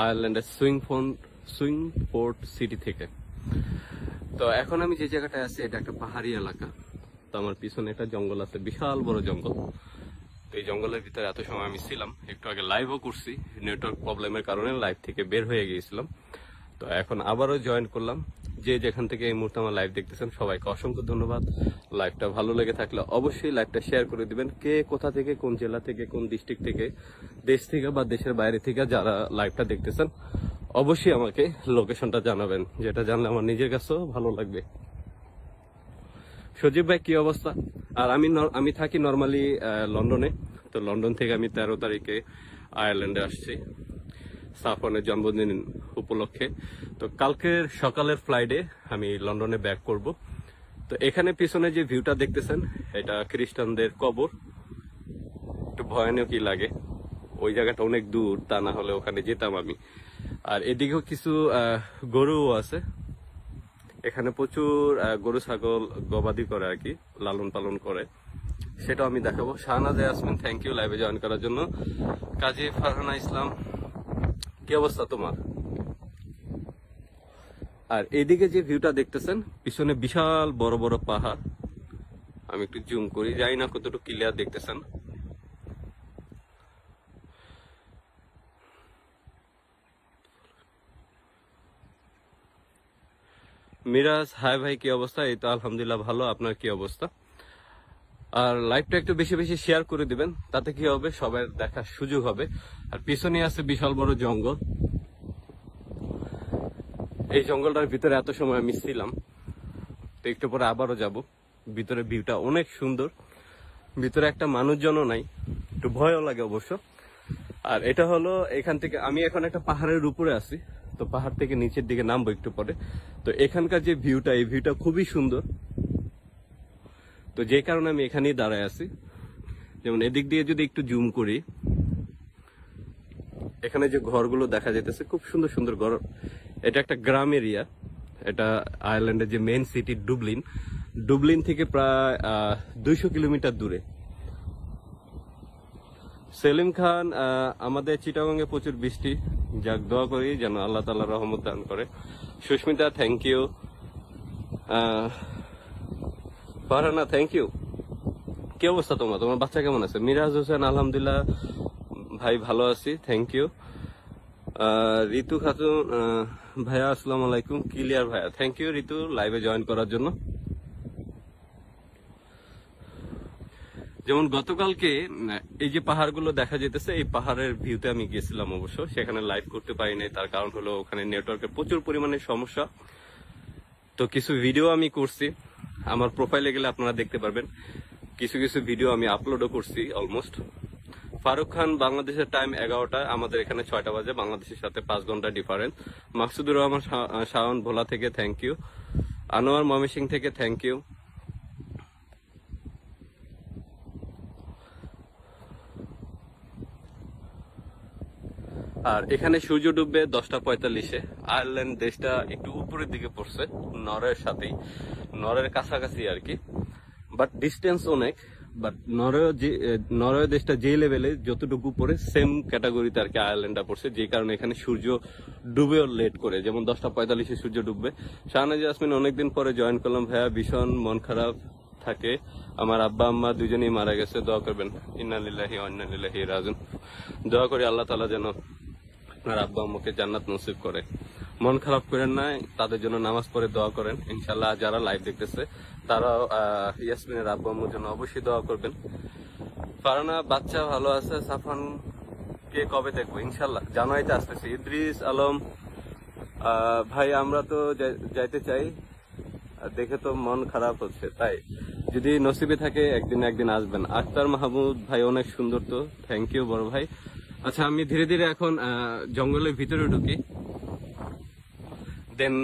আয়ারল্যান্ডের সুইংফোর্ড সিটি থেকে। তো এখন আমি যে জায়গাটায় আছি এটা একটা পাহাড়ি এলাকা। তো আমার পিছনে একটা জঙ্গল আছে, বিশাল বড় জঙ্গল। তো এই জঙ্গলের ভিতরে এত সময় আমি ছিলাম, একটু আগে লাইভও করছি, নেটওয়ার্ক প্রবলেমের কারণে লাইভ থেকে বের হয়ে গিয়েছিলাম। তো এখন আবারও জয়েন করলাম। যে যেখান থেকে এই মুহূর্তে আমার লাইভ দেখতেছেন সবাইকে অসংখ্য ধন্যবাদ। লাইভটা ভালো লেগে থাকলে অবশ্যই লাইভটা শেয়ার করে দিবেন। কে কোথা থেকে, কোন জেলা থেকে, কোন ডিস্ট্রিক্ট থেকে, দেশ থেকে বা দেশের বাইরে থেকে যারা লাইভটা দেখতেছেন অবশ্যই আমাকে লোকেশনটা জানাবেন, যেটা জানলে আমার নিজের কাছেও ভালো লাগবে। সজীব ভাই কি অবস্থা? আর আমি থাকি নর্মালি লন্ডনে। তো লন্ডন থেকে আমি 13 তারিখে আয়ারল্যান্ডে আসছি সাফওয়ানের জন্মদিন উপলক্ষে। তো কালকের সকালের ফ্লাইটে আমি লন্ডনে ব্যাক করব। তো এখানে পিছনে যে ভিউটা দেখতেছেন এটা খ্রিস্টানদের কবর। একটু ভয়ানকই লাগে, ওই জায়গাটা অনেক দূর, তা না হলে ওখানে যেতাম আমি। আর এদিকেও কিছু গরুও আছে, এখানে প্রচুর গরু ছাগল গবাদি করে আর কি, লালন পালন করে, সেটাও আমি দেখাবো। শাহনাজ ইয়াসমিন, থ্যাংক ইউ লাইভে জয়েন করার জন্য। কাজী ফারহানা ইসলাম, কি অবস্থা তোমার? আর এদিকে যে ভিউটা দেখতেছেন পিছনে বিশাল বড় বড় পাহাড়। আমি একটু জুম করি, জানি না কতটুকু ক্লিয়ার দেখতেছেন। মিরাজ, হাই ভাই, কি অবস্থা? এই তো আলহামদুলিল্লাহ ভালো, আপনার কি অবস্থা? আর লাইভটা একটু বেশি বেশি শেয়ার করে দিবেন, তাতে কি হবে সবার দেখার সুযোগ হবে। আর পিছনে আছে বিশাল বড় জঙ্গল। এই জঙ্গলটার ভিতরে এত সময় আমি ছিলাম, তো একটু পরে আবারও যাব। ভিতরে ভিউটা অনেক সুন্দর, ভিতরে একটা মানুষজনও নাই, একটু ভয়ও লাগে অবশ্য। আর এটা হলো এখান থেকে আমি এখন একটা পাহাড়ের উপরে আছি, তো পাহাড় থেকে নিচের দিকে নামবো একটু পরে। তো এখানকার যে ভিউটা, এই ভিউটা খুবই সুন্দর। তো যে কারণে আমি এখানেই দাঁড়ায় আছি। যেমন এদিক দিয়ে যদি একটু জুম করি, এখানে যে ঘরগুলো দেখা যাইতেছে খুব সুন্দর সুন্দর ঘর। এটা একটা গ্রাম এরিয়া। এটা আয়ারল্যান্ডের যে মেইন সিটি ডুবলিন থেকে প্রায় 200 কিলোমিটার দূরে। সেলিম খান, আমাদের চিটাগংয়ে প্রচুর বৃষ্টি, যাক দোয়া করি যেন আল্লাহ তাআলা রহমত দান করে। Susmita, thank you. Farhana, thank you. কি অবস্থা তোমার বাচ্চা কেমন আছে? মিরাজ হোসেন, আলহামদুলিল্লাহ ভাই ভালো আছি, থ্যাংক ইউ। ঋতু খাতুন, ভাইয়া আসসালামু আলাইকুম। ক্লিয়ার ভাইয়া, থ্যাংক ইউ ঋতু লাইভে জয়েন করার জন্য। যেমন গতকালকে এই যে পাহাড়গুলো দেখা যেতেছে, এই পাহাড়ের ভিউতে আমি গেছিলাম, অবশ্য সেখানে লাইভ করতে পারি নাই। তার কারণ হলো ওখানে নেটওয়ার্কের প্রচুর পরিমাণে সমস্যা। তো কিছু ভিডিও আমি করছি, আমার প্রোফাইলে গেলে আপনারা দেখতে পারবেন। কিছু কিছু ভিডিও আমি আপলোডও করছি অলমোস্ট। ফারুক খান, বাংলাদেশের টাইম 11টা, আমাদের এখানে 6টা বাজে, বাংলাদেশের সাথে 5 ঘন্টা ডিফারেন্স। মাকসুদুর রহমান শাওন ভোলা থেকে থ্যাংক ইউ। আনোয়ার ময়মনসিংহ থেকে থ্যাংক ইউ। আর এখানে সূর্য ডুববে 10টা 45-এ। আয়ারল্যান্ড দেশটা একটু উপরের দিকে পড়ছে, নরওয়ের সাথেই, নরওয়ের কাছাকাছি আর কি, বাট ডিস্টেন্স অনেক। বাট নরওয়ে দেশটা যে লেভেলে যতটুকু পড়ে সেম ক্যাটাগরিতে আর কি আয়ারল্যান্ডটা পড়ছে, যে কারণে এখানে সূর্য ডুবেও লেট করে, যেমন 10টা 45-এ সূর্য ডুববে। শাহনাজ ইয়াসমিন, অনেকদিন পরে জয়েন করলাম ভাইয়া, ভীষণ মন খারাপ থাকে, আমার আব্বা আম্মা দুজনেই মারা গেছে, দোয়া করবেন। ইন্না লিল্লাহি ওয়া ইন্না ইলাইহি রাজিউন। দোয়া করি আল্লাহ তাআলা যেন আপনার আব্বা আম্মুকে জান্নাত নসিব করে। মন খারাপ করেন না, তাদের জন্য নামাজ পড়ে দোয়া করেন। ইনশাল্লাহ যারা লাইভ দেখতেছে তারাও ইয়াসমিনের আব্বা আম্মুর জন্য অবশ্যই দোয়া করবেন। ফারহানা, বাচ্চা ভালো আছে। সাফান কে কবে দেখবো? ইনশাল্লাহ জানুয়ারিতে আসতেছে। ইদ্রিস আলম, ভাই আমরা তো যাইতে চাই, দেখে তো মন খারাপ হচ্ছে, তাই যদি নসিবে থাকে একদিন আসবেন। আক্তার মাহমুদ, ভাই অনেক সুন্দর তো, থ্যাংক ইউ বড় ভাই। আচ্ছা, আমি ধীরে ধীরে এখন জঙ্গলের ভিতরে ঢুকি, দেন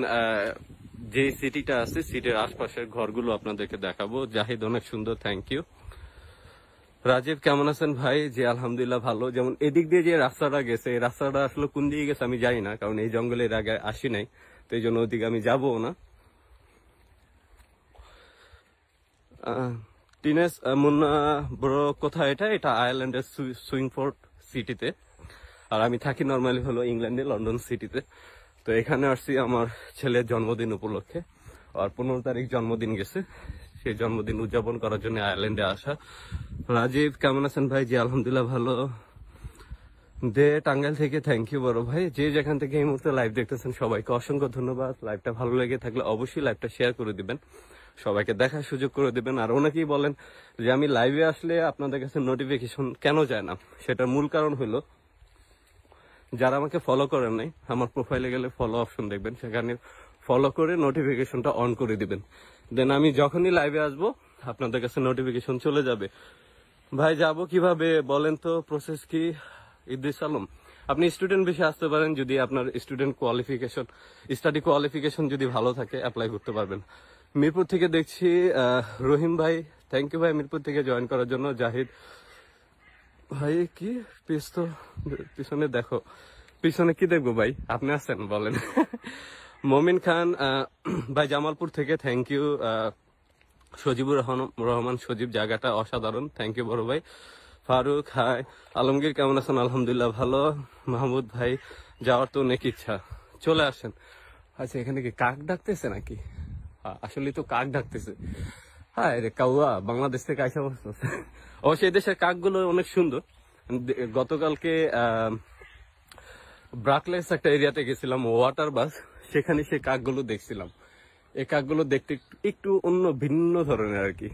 যে সিটিটা আছে সিটির আশপাশের ঘরগুলো আপনাদেরকে দেখাবো। জাহিদ, অনেক সুন্দর, থ্যাংক ইউ। রাজীব, কেমন আছেন ভাই? জি আলহামদুলিল্লাহ ভালো। যেমন এদিক দিয়ে যে রাস্তাটা গেছে, এই রাস্তাটা আসলে কোন দিকে গেছে আমি জানি না, কারণ এই জঙ্গলের আগে আসি নাই, তো এই জন্য ওদিকে আমি যাবো না। টিনেস মুন্না ব্রো, কোথায় এটা? এটা আয়ারল্যান্ডের সুইংফোর্ড সিটিতে। আর আমি থাকি নর্মালি হলো ইংল্যান্ডে, লন্ডন সিটিতে। তো এখানে আসছি আমার ছেলের জন্মদিন উপলক্ষে। আর 15 তারিখ জন্মদিন গেছে, সেই জন্মদিন উদযাপন করার জন্য আয়ারল্যান্ডে আসা। রাজীব কেমন আছেন ভাই? জি আলহামদুলিল্লাহ ভালো। দে টাঙ্গাইল থেকে থ্যাংক ইউ বড় ভাই। যে যেখান থেকে এই মুহূর্তে লাইভ দেখতেছেন সবাইকে অসংখ্য ধন্যবাদ। লাইভটা ভালো লেগে থাকলে অবশ্যই লাইভটা শেয়ার করে দিবেন, সবাইকে দেখার সুযোগ করে দিবেন। আর অনেকেই বলেন যে আমি লাইভে আসলে আপনাদের কাছে নোটিফিকেশন কেন যায় না, সেটার মূল কারণ হলো যারা আমাকে ফলো করেন নাই, আমার প্রোফাইলে গেলে ফলো অপশন দেখবেন, সেখানে ফলো করে নোটিফিকেশনটা অন করে দিবেন। দেন আমি যখনই লাইভে আসবো আপনাদের কাছে নোটিফিকেশন চলে যাবে। ভাই যাব কিভাবে বলেন তো, প্রসেস কি? ইদ্রিস আলম, আপনি স্টুডেন্ট বেশি আসতে পারেন, যদি আপনার স্টুডেন্ট কোয়ালিফিকেশন, স্টাডি কোয়ালিফিকেশন যদি ভালো থাকে অ্যাপ্লাই করতে পারবেন। মিরপুর থেকে দেখছি রহিম ভাই, থ্যাংক ইউ ভাই মিরপুর থেকে জয়েন করার জন্য। জাহিদ ভাই কি পিছনে দেখো, পিছনে কি দেখবো ভাই, আপনি আছেন বলেন। মমিন খান ভাই জামালপুর থেকে থ্যাংক ইউ। সজিবুর রহমান সজীব, জায়গাটা অসাধারণ, থ্যাংক ইউ বড় ভাই। ফারুক হাই। আলমগীর কেমন আছেন? আলহামদুলিল্লাহ ভালো। মাহমুদ ভাই যাওয়ার তো অনেক ইচ্ছা, চলে আসেন। আচ্ছা এখানে কি কাক ডাকতেছে নাকি? আসলে তো কাক ডাকতেছে। হ্যাঁ রে কাউয়া, বাংলাদেশ থেকে আইসা বসতেছে। অবশ্যই দেশের কাকগুলো অনেক সুন্দর। গতকালকে ব্রাকলেস একটা এরিয়াতে গেছিলাম, ওয়াটার বাস, সেখানে সেই কাকগুলো দেখছিলাম। এই কাকগুলো দেখতে একটু অন্য ভিন্ন ধরনের আর কি।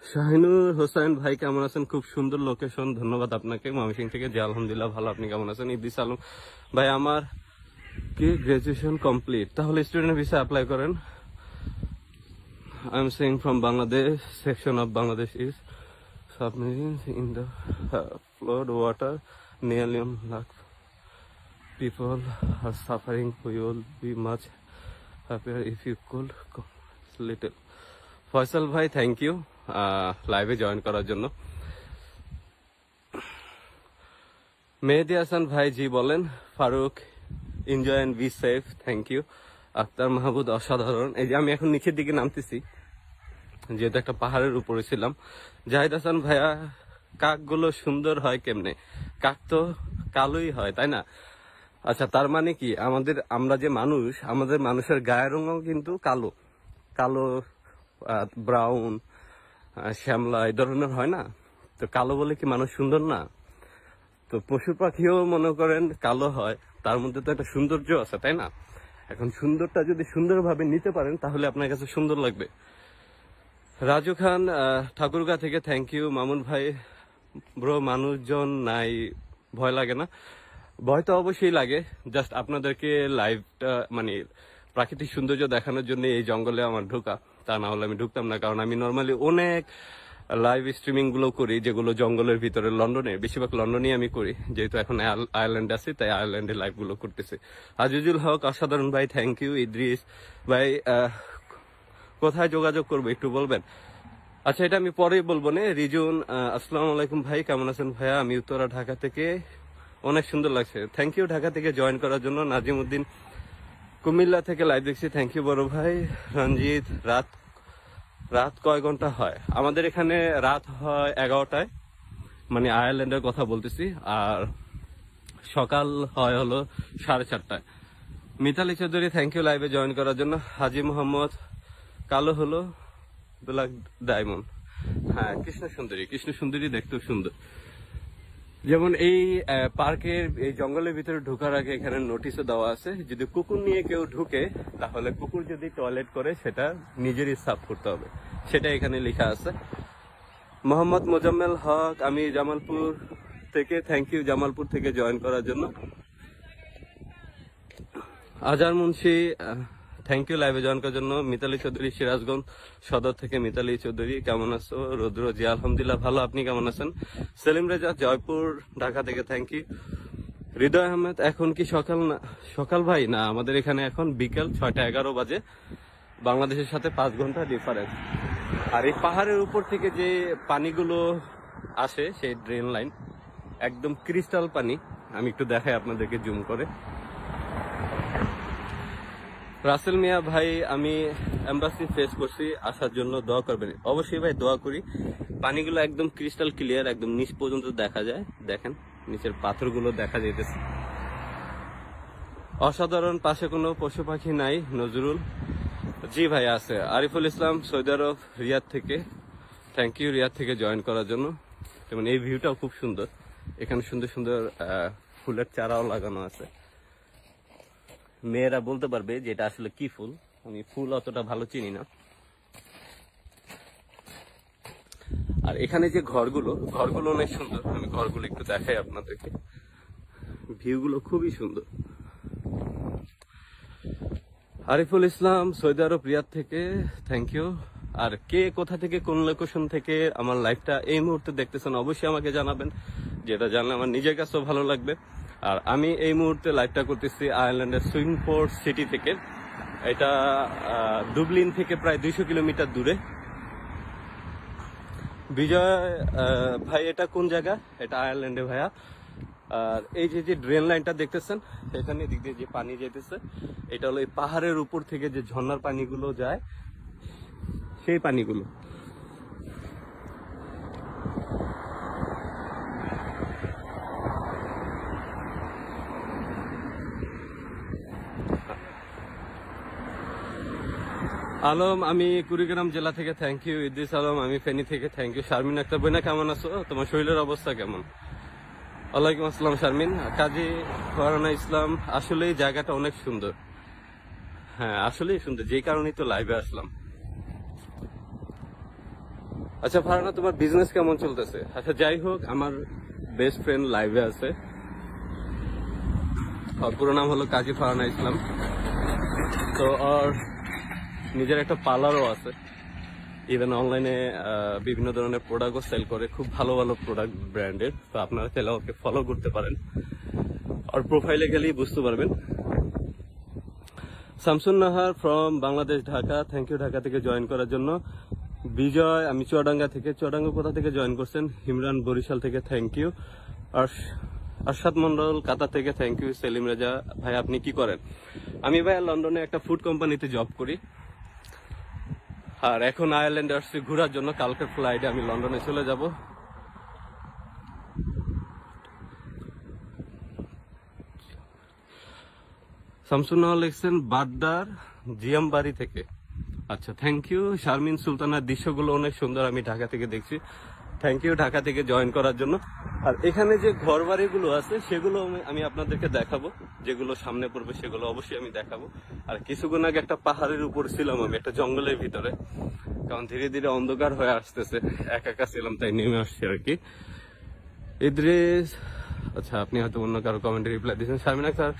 শাহিনুর হোসেন ভাই কেমন আছেন? খুব সুন্দর লোকেশন, ধন্যবাদ আপনাকে। ময়মনসিংহ থেকে। যে আলহামদুলিল্লাহ ভালো, আপনি কেমন আছেন? ইদ্রিস আলম ভাই আমার কি গ্রাজুয়েশন কমপ্লিট, তাহলে স্টুডেন্ট ভিসা অ্যাপ্লাই করেন। I am saying from Bangladesh, section of Bangladesh is submerged in the flood water. Nearly lakh people are suffering. We will be much happier if you could come little. Faisal ভাই thank you লাইভে join করার জন্য। মেহেদি হাসান ভাই জি বলেন। Faruk enjoy and be safe, thank you. Akhtar Mahmud অসাধারণ। এই যে আমি এখন নিচের দিকে নামতেছি, যেহেতু একটা পাহাড়ের উপরে ছিলাম। জাহিদ হাসান ভাইয়া কাকগুলো সুন্দর হয় কেমনে? কাক তো কালোই হয় তাই না? আচ্ছা তার মানে কি আমরা যে মানুষ, আমাদের মানুষের গায়ের রঙও কিন্তু কালো কালো, ব্রাউন, শ্যামলা এই ধরনের হয় না? তো কালো বলে কি মানুষ সুন্দর না? তো পশু পাখিও মনে করেন কালো হয়, তার মধ্যে তো একটা সৌন্দর্য আছে তাই না? এখন সুন্দরটা যদি সুন্দরভাবে নিতে পারেন তাহলে আপনার কাছে সুন্দর লাগবে। রাজু খান ঠাকুরগাঁ থেকে থ্যাংক ইউ। মামুন ভাই ব্রো মানুষজন নাই, ভয় লাগে না? ভয় তো অবশ্যই লাগে, জাস্ট আপনাদেরকে লাইভটা মানে প্রাকৃতিক সৌন্দর্য দেখানোর জন্য এই জঙ্গলে আমার ঢোকা, তা না হলে আমি ঢুকতাম না। কারণ আমি নর্মালি অনেক লাইভ স্ট্রিমিং গুলো করি যেগুলো জঙ্গলের ভিতরে, লন্ডনে, বেশিরভাগ লন্ডনেই আমি করি, যেহেতু এখন আয়ারল্যান্ড আছি তাই আয়ারল্যান্ডে লাইভ গুলো করতেছি। আজিজুল হক অসাধারণ ভাই থ্যাংক ইউ। ইদ্রিস ভাই কোথায় যোগাযোগ করবো একটু বলবেন? আচ্ছা এটা আমি পরেই বলবো না। রিজুন আসসালামু আলাইকুম ভাই কেমন আছেন? ভাইয়া আমি উত্তরা ঢাকা থেকে, অনেক সুন্দর লাগছে, থ্যাংক ইউ ঢাকা থেকে জয়েন করার জন্য। নাজিম উদ্দিন কুমিল্লা থেকে লাইভ দেখছি, থ্যাংক ইউ বড় ভাই। রঞ্জিত রাত কয় ঘন্টা হয়? আমাদের এখানে রাত হয় 11টায়, মানে আয়ারল্যান্ডের কথা বলতেছি, আর সকাল হয় হলো 4:30টায়। মিতালি চৌধুরী থ্যাংক ইউ লাইভে জয়েন করার জন্য। হাজি মোহাম্মদ কালো হলো ব্ল্যাক ডায়মন্ড, হ্যাঁ কৃষ্ণ সুন্দরী দেখতেও সুন্দর। যেমন এই পার্কের এই জঙ্গলের ভিতরে ঢোকার আগে এখানে নোটিশও দেওয়া আছে, যদি কুকুর নিয়ে কেউ ঢুকে তাহলে কুকুর যদি টয়লেট করে সেটা নিজেরই সাফ করতে হবে, সেটা এখানে লেখা আছে। মোহাম্মদ মোজাম্মেল হক আমি জামালপুর থেকে, থ্যাংক ইউ জামালপুর থেকে জয়েন করার জন্য। আজহার মুন্সি থ্যাংক ইউ লাইভে জয়েন করার জন্য। মিতালি চৌধুরী সিরাজগঞ্জ সদর থেকে, মিতালি চৌধুরী কেমন আছো? রুদ্র জি আলহামদুলিল্লাহ ভালো, আপনি কেমন আছেন? সেলিম রেজা জয়পুর ঢাকা থেকে থ্যাংক ইউ। হৃদয় আহমেদ এখন কি সকাল ভাই না, আমাদের এখানে এখন বিকেল 6:11 বাজে, বাংলাদেশের সাথে 5 ঘন্টা ডিফারেন্স। আর এই পাহাড়ের উপর থেকে যে পানিগুলো আসে সেই ড্রেন লাইন একদম ক্রিস্টাল পানি, আমি একটু দেখাই আপনাদেরকে জুম করে। রাসেল মিয়া ভাই, আমি এম্বাসি ফেস করছি, আসার জন্য দোয়া করবেন। অবশ্যই ভাই দোয়া করি। পানিগুলো একদম ক্রিস্টাল ক্লিয়ার, একদম নিচ পর্যন্ত দেখা যায়। দেখেন নিচের পাথরগুলো দেখা যাইতেছে, অসাধারণ। পাশে কোনো পশু পাখি নাই। নজরুল জি ভাই আছে। আরিফুল ইসলাম সৌদি আরব রিয়াদ থেকে, থ্যাংক ইউ রিয়াদ থেকে জয়েন করার জন্য। যেমন এই ভিউটাও খুব সুন্দর, এখানে সুন্দর সুন্দর ফুলের চারাও লাগানো আছে। মেয়েরা বলতে পারবে যে এটা আসলে কি ফুল, আমি ফুল অতটা ভালো চিনি না। আর এখানে যে ঘরগুলো অনেক সুন্দর, আমি ঘরগুলো একটু দেখাই আপনাদেরকে। ভিউগুলো খুবই সুন্দর। আরিফুল ইসলাম সৌদি আরব রিয়াদ থেকে, থ্যাংক ইউ। আর কে কোথা থেকে কোন লোকেশন থেকে আমার লাইভটা এই মুহূর্তে দেখতেছেন অবশ্যই আমাকে জানাবেন, যেটা জানলে আমার নিজের কাছেও ভালো লাগবে। আর আমি এই মুহূর্তে লাইভটা করতেছি আয়ারল্যান্ডের সুইংপোর্ট সিটি থেকে। এটা ডুবলিন থেকে প্রায় 200 কিলোমিটার দূরে। বিজয় ভাই, এটা কোন জায়গা? এটা আয়ারল্যান্ডে ভাইয়া। আর এই যে ড্রেন লাইনটা দেখতেছেন, এখানে দিক দিয়ে যে পানি যেতেছে, এটা হলো এই পাহাড়ের উপর থেকে যে ঝর্ণার পানিগুলো যায়, সেই পানিগুলো। আলম, আমি কুড়িগ্রাম জেলা থেকে, থ্যাংক ইউ। ইদ্রিস আলম, আমি ফেনী থেকে, thank you. Sharmin Akter Bruyne, কেমন আছো? তোমার শরীরের অবস্থা কেমন? ওয়ালাইকুম আসসালাম শারমিন। কাজী ফারহানা ইসলাম, আসলে এই জায়গাটা অনেক সুন্দর। হ্যাঁ আসলেই সুন্দর, যেই কারণেই তো লাইভে আসলাম। আচ্ছা ফারহানা, তোমার বিজনেস কেমন চলতেছে? আচ্ছা যাই হোক, আমার বেস্ট ফ্রেন্ড লাইভে আছে। ওর পুরো নাম হলো কাজী ফারহানা ইসলাম। তো ওর নিজের একটা পার্লারও আছে, ইভেন অনলাইনে বিভিন্ন ধরনের প্রোডাক্টও সেল করে, খুব ভালো ভালো প্রোডাক্ট ব্র্যান্ডের। তো আপনারা চাইলে ওকে ফলো করতে পারেন, আর প্রোফাইলে গেলেই বুঝতে পারবেন। Shamsun Nahar from Bangladesh, Dhaka, thank you Dhaka থেকে জয়েন করার জন্য। বিজয়, আমি চুয়াডাঙ্গা থেকে। চুয়াডাঙ্গা কোথা থেকে জয়েন করছেন? ইমরান বরিশাল থেকে, থ্যাংক ইউ। আরশাদ মন্ডল কাতার থেকে, থ্যাংক ইউ। সেলিম রেজা ভাই, আপনি কি করেন? আমি ভাই লন্ডনে একটা ফুড কোম্পানিতে জব করি, আর এখন আয়ারল্যান্ডে আসছি ঘোরার জন্য। কালকের ফ্লাইটে আমি লন্ডনে চলে যাব। শামসুন্নাহ লিখছেন বাড্ডার জিয়ামবাড়ি থেকে। আচ্ছা থ্যাংক ইউ। শারমিন সুলতানার দৃশ্যগুলো অনেক সুন্দর, আমি ঢাকা থেকে দেখছি, থ্যাংক ইউ ঢাকা থেকে জয়েন করার জন্য। আর এখানে যে ঘর বাড়িগুলো আছে সেগুলো আমি আপনাদেরকে দেখাবো, যেগুলো সামনে পড়বে সেগুলো অবশ্যই আমি দেখাবো। আর কিছুক্ষণ আগে একটা পাহাড়ের উপর ছিলাম আমি, একটা জঙ্গলের ভিতরে, কারণ ধীরে ধীরে অন্ধকার হয়ে আসতেছে, একা একা ছিলাম তাই নেমে আসছি আর কি। ইদ্রিস, আচ্ছা আপনি হয়তো অন্য কারো কমেন্টে রিপ্লাই দিয়েছেন। শারমিনা স্যার,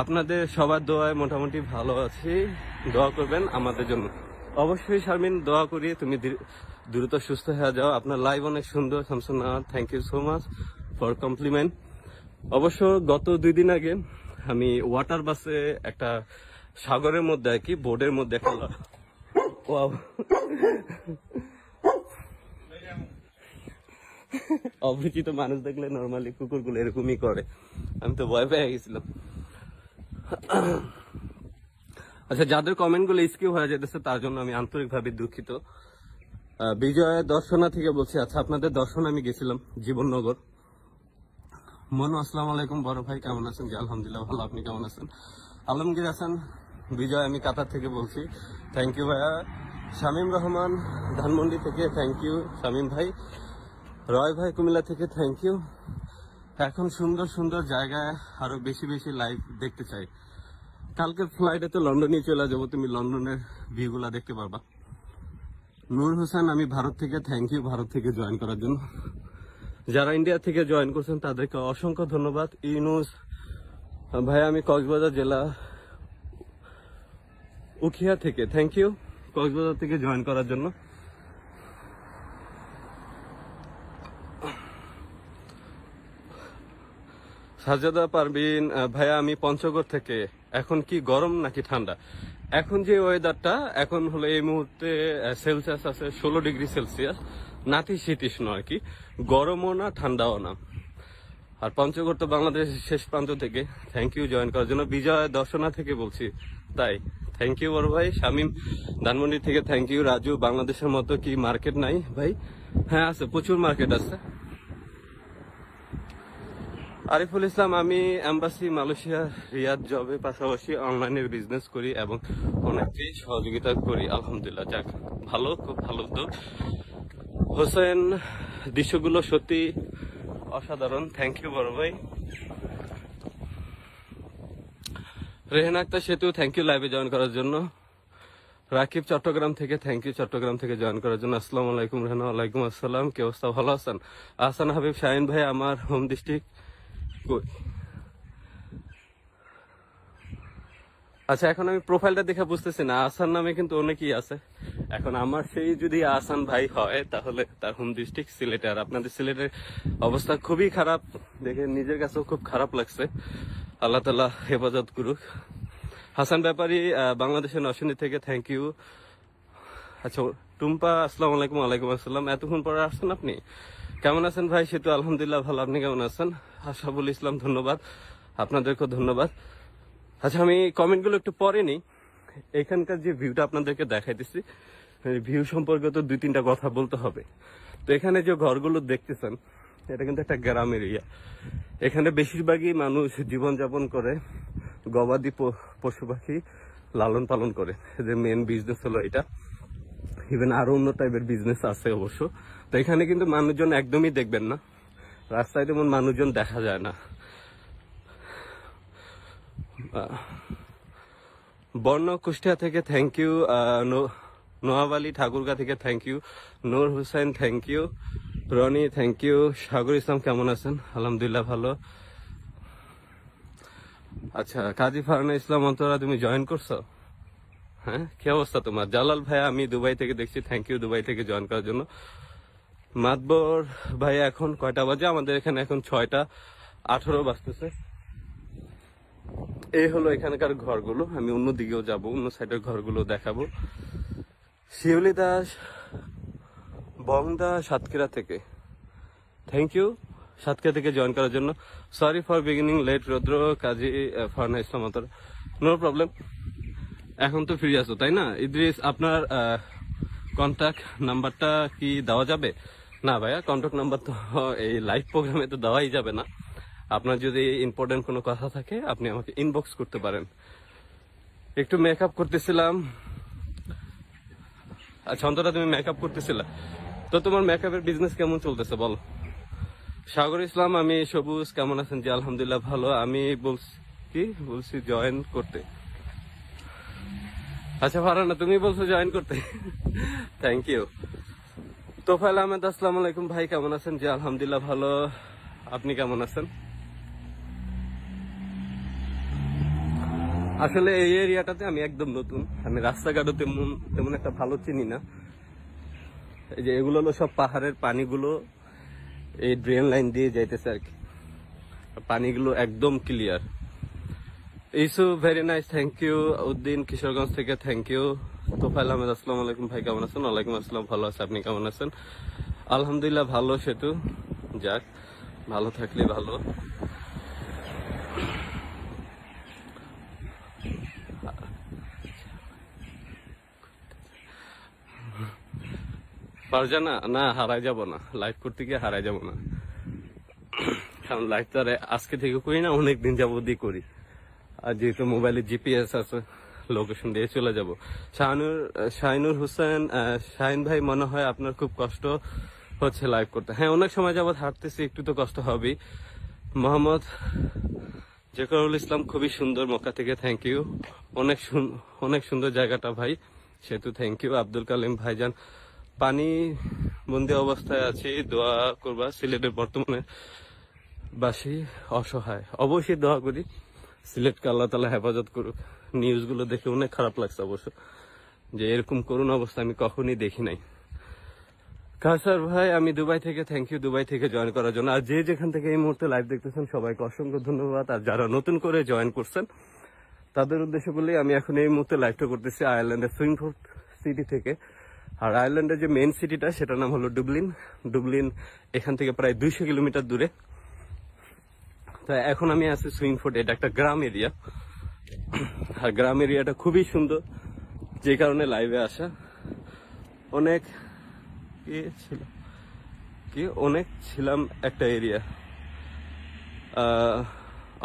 আপনাদের সবার দোয়ায় মোটামুটি ভালো আছি, দোয়া করবেন আমাদের জন্য। অবশ্যই শারমিন, দোয়া করি তুমি দ্রুত সুস্থ হয়ে যাও। আপনার লাইভ অনেক সুন্দর Shamsunnah, thank you so much for compliment. অবশ্য গত 2 দিন আগে আমি ওয়াটার বাসে একটা সাগরের মধ্যে আর কি, বোর্ডের মধ্যে একটা অপরিচিত মানুষ দেখলে নর্মালি কুকুরগুলো এরকমই করে, আমি তো ভয় পেয়ে গেছিলাম। আচ্ছা, যাদের কমেন্ট গুলো স্কিপ হয়ে যেতেছে তার জন্য আমি আন্তরিকভাবে দুঃখিত। বিজয় দর্শনা থেকে বলছি। আচ্ছা, আপনাদের দর্শন আমি গেছিলাম জীবননগর। মনু, আসসালামু আলাইকুম বড় ভাই, কেমন আছেন? জি আলহামদুলিল্লাহ ভালো, আপনি কেমন আছেন? আলমগীর হাসান, বিজয় আমি কাতার থেকে বলছি, থ্যাংক ইউ ভাইয়া। শামীম রহমান ধানমন্ডি থেকে, থ্যাংক ইউ শামীম ভাই। রয় ভাই কুমিল্লা থেকে, থ্যাংক ইউ। এখন সুন্দর সুন্দর জায়গায় আরো বেশি বেশি লাইভ দেখতে চাই। কালকে ফ্লাইটে তো লন্ডনে চলে যাবো, তুমি লন্ডনের ভিউগুলা দেখতে পারবা। নূর হোসেন, আমি ভারত থেকে, থ্যাংক ইউ ভারত থেকে জয়েন করার জন্য। যারা ইন্ডিয়া থেকে জয়েন করছেন তাদেরকে অসংখ্য ধন্যবাদ। ইউনুস ভাই, আমি কক্সবাজার জেলা উখিয়া থেকে, থ্যাংক ইউ কক্সবাজার থেকে জয়েন করার জন্য। সাজাদা পারবিন ভাইয়া, আমি পঞ্চগড় থেকে। এখন কি গরম নাকি ঠান্ডা? এখন যে ওয়েদারটা এখন হলো এই মুহূর্তে সেলসিয়াস আছে 16 ডিগ্রি সেলসিয়াস, নাতিশীতোষ্ণ আর কি, গরমও না ঠান্ডাও না। আর পঞ্চগড় তো বাংলাদেশের শেষ প্রান্ত থেকে, থ্যাংক ইউ জয়েন করার জন্য। বিজয় দর্শনা থেকে বলছি, তাই থ্যাংক ইউ বড় ভাই। শামীম ধানমন্ডি থেকে থ্যাংক ইউ। রাজু, বাংলাদেশের মতো কি মার্কেট নাই ভাই? হ্যাঁ আছে, প্রচুর মার্কেট আছে। আরিফুল ইসলাম, আমি এম্বাসি মালয়েশিয়া রিয়াদ জবে পাশাপাশি অনলাইনের বিজনেস করি এবং অনেককেই সহযোগিতা করি আলহামদুলিল্লাহ। যাক, ভালো, খুব ভালো উদ্যোগ। হোসেন, দৃশ্যগুলো সত্যি অসাধারণ, থ্যাংক ইউ বড় ভাই। রেহানা আক্তার সেতু, থ্যাংক ইউ লাইভে জয়েন করার জন্য। রাকিব চট্টগ্রাম থেকে থ্যাংক ইউ চট্টগ্রাম থেকে জয়েন করার জন্য। আসসালামু আলাইকুম রেহানা। ওয়ালাইকুম আসসালাম, কি অবস্থা, ভালো আছেন? আহসান হাবিব শাহিন ভাই, আমার হোম ডিস্ট্রিক্ট। আচ্ছা, এখন আমি প্রোফাইলটা দেখে বুঝতেছি না, আহসান নামে কিন্তু অনেকেই আছে। এখন আমার সেই যদি আহসান ভাই হয় তাহলে তার হোম ডিস্ট্রিক্ট সিলেটে। আর আপনাদের সিলেটের অবস্থা খুবই খারাপ দেখে নিজের কাছেও খুব খারাপ লাগছে। আল্লাহ তাআলা হেফাজত করুক। হাসান ব্যাপারী বাংলাদেশের নরসিংদী থেকে থ্যাংক ইউ। আচ্ছা টুম্পা, আসসালামু আলাইকুম। ওয়ালাইকুম আসসালাম, এতক্ষণ পরে আসছেন আপনি, কেমন আছেন ভাই? সেতু আলহামদুলিল্লাহ ভালো, আপনি কেমন আছেন? আশাফুল ইসলাম, ধন্যবাদ, আপনাদেরকেও ধন্যবাদ। আচ্ছা, আমি কমেন্টগুলো একটু পরে নিই। এখানকার যে ভিউটা আপনাদেরকে দেখাইতেছি, ভিউ সম্পর্কে তো 2-3টা কথা বলতে হবে। তো এখানে যে ঘরগুলো দেখতেছেন, এটা কিন্তু একটা গ্রামের এরিয়া। এখানে বেশিরভাগই মানুষ জীবনযাপন করে গবাদি পশু পাখি লালন পালন করে। যে মেন বিজনেস হলো এটা। ইভেন আরো অন্য টাইপের বিজনেস আছে অবশ্য। তো এখানে কিন্তু মানুষজন একদমই দেখবেন না, রাস্তায় তেমন মানুষজন দেখা যায় না। বর্ণ কুষ্টিয়া থেকে থ্যাংক ইউ। নোয়াব আলী ঠাকুরগা থেকে thank you. Nur Hossain thank you. Rony thank you. Sagar Islam কেমন আছেন? আলহামদুলিল্লাহ ভালো। আচ্ছা, কাজী ফারহানা ইসলাম অন্তরা, তুমি জয়েন করছো? হ্যাঁ, কি অবস্থা তোমার? জালাল ভাই, আমি দুবাই থেকে দেখছি, থ্যাংক ইউ দুবাই থেকে জয়েন করার জন্য। মাতবর ভাই, এখন কয়টা বাজে? আমাদের এখানে এখন 6টা18 বাজতেছে। এই হলো এখানকার ঘরগুলো। আমি অন্য দিকেও যাব, অন্য সাইডের ঘরগুলো দেখাবো। শিউলি দাস বংদা সাতক্ষীরা থেকে থ্যাংক ইউ, সাতক্ষীরা থেকে জয়েন করার জন্য। Sorry for beginning late Rudra. Kazi Farhana Islam Antara, no problem. এখন তো ফ্রি আছো তাই না? ইদ্রিস, আপনার কন্ট্যাক্ট নাম্বারটা কি দেওয়া যাবে? না ভাইয়া, কন্ট্যাক্ট নাম্বার তো এই লাইভ প্রোগ্রামে তো দেওয়াই যাবে না। আপনার যদি ইম্পর্টেন্ট কোনো কথা থাকে আপনি আমাকে ইনবক্স করতে পারেন। একটু মেকআপ করতেছিলাম। আচ্ছা অন্তরা, তুমি মেকআপ করতেছিলা, তো তোমার মেকআপের বিজনেস কেমন চলতেছে বলো? সাগর ইসলাম, আমি সবুজ, কেমন আছেন? জি আলহামদুলিল্লাহ ভালো। আমি বলছি জয়েন করতে। আচ্ছা ফারহানা, তুমি বলছো জয়েন করতে, থ্যাংক ইউ। তোফায়েল আহমেদ, আসসালামু আলাইকুম ভাই, কেমন আছেন? জি আলহামদুলিল্লাহ ভালো, আপনি কেমন আছেন? আসলে এই এরিয়াটাতে আমি একদম নতুন, আমি রাস্তাঘাটও তেমন একটা ভালো চিনি না। এই যে এগুলো হলো সব পাহাড়ের পানিগুলো এই ড্রেন লাইন দিয়ে যাইতেছে আর কি, পানিগুলো একদম clear. Isu, very nice, thank you. Uddin Kishoreganj থেকে থ্যাংক ইউ। তোফায়েল আহমেদ, আসসালামু আলাইকুম ভাই, কেমন আছেন? ওয়ালাইকুম আসসালাম, ভালো আছে, আপনি কেমন আছেন? আলহামদুলিল্লাহ ভালো। সেতু, যাক, ভালো থাকলে ভালো। ফারজানা, না হারাই যাব না, লাইভ করতে গিয়ে হারাই যাব না, কারণ লাইভ তো আর আজকে থেকে করি না, অনেকদিন যাবতই করি। আর যেহেতু মোবাইলে জিপিএস আছে, লোকেশন দিয়ে চলে যাব। শাহিনুর হোসেন, শাহিন ভাই, মনে হয় আপনার খুব কষ্ট হচ্ছে লাইভ করতে। হ্যাঁ, অনেক সময় যাবত হাঁটতেছি, একটু তো কষ্ট হবেই। মোহাম্মদ জেকরুল ইসলাম, খুবই সুন্দর, মক্কা থেকে থ্যাংক ইউ। অনেক সুন্দর জায়গাটা ভাই। সেতু, থ্যাংক ইউ। আব্দুল কালিম ভাইজান, পানি বন্দি অবস্থায় আছি, দোয়া করবা। সিলেটের বর্তমানে বাসী অসহায়, অবশ্যই দোয়া করি সিলেটকে আল্লাহ তাআলা হেফাজত করুক। নিউজগুলো দেখে অনেক খারাপ লাগছে অবশ্য, যে এরকম করুণ অবস্থা আমি কখনই দেখি নাই। কাসার ভাই, আমি দুবাই থেকে থ্যাংক ইউ দুবাই থেকে জয়েন করার জন্য। আর যে যেখান থেকে এই মুহূর্তে লাইভ দেখতেছেন সবাইকে অসংখ্য ধন্যবাদ। আর যারা নতুন করে জয়েন করছেন তাদের উদ্দেশ্য বলেই আমি এখন এই মুহূর্তে লাইভটা করতেছি আয়ারল্যান্ডের সুইনফোর্ড সিটি থেকে। আর আয়ারল্যান্ডের যে মেইন সিটিটা সেটার নাম হলো ডুবলিন। এখান থেকে প্রায় 200 কিলোমিটার দূরে। তো এখন আমি আছি সুইংফোর্ট। এটা একটা গ্রাম এরিয়া, আর গ্রাম এরিয়াটা খুবই সুন্দর, যে কারণে লাইভে আসা। অনেক ছিলাম একটা এরিয়া।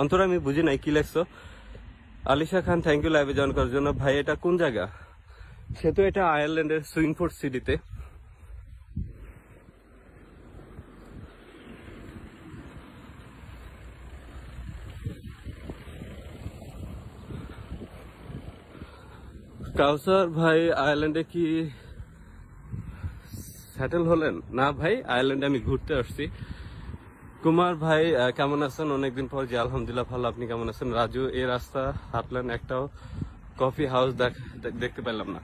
অন্তরা আমি বুঝি নাই কি লেখছো। আলিশা খান, থ্যাংক ইউ লাইভে জয়েন করার জন্য। ভাই এটা কোন জায়গা? সে তো এটা আয়ারল্যান্ডের সুইংফোর্ট সিটিতে। কাউসার ভাই আয়ারল্যান্ডে কি সেটেল হলেন? না ভাই, আয়ারল্যান্ডে আমি ঘুরতে আসছি। কুমার ভাই কেমন আছেন? অনেকদিন পর। জি আলহামদুলিল্লাহ ভালো, আপনি কেমন আছেন? রাজু, এই রাস্তা হাঁটলেন, একটাও কফি হাউস দেখতে পেলাম না।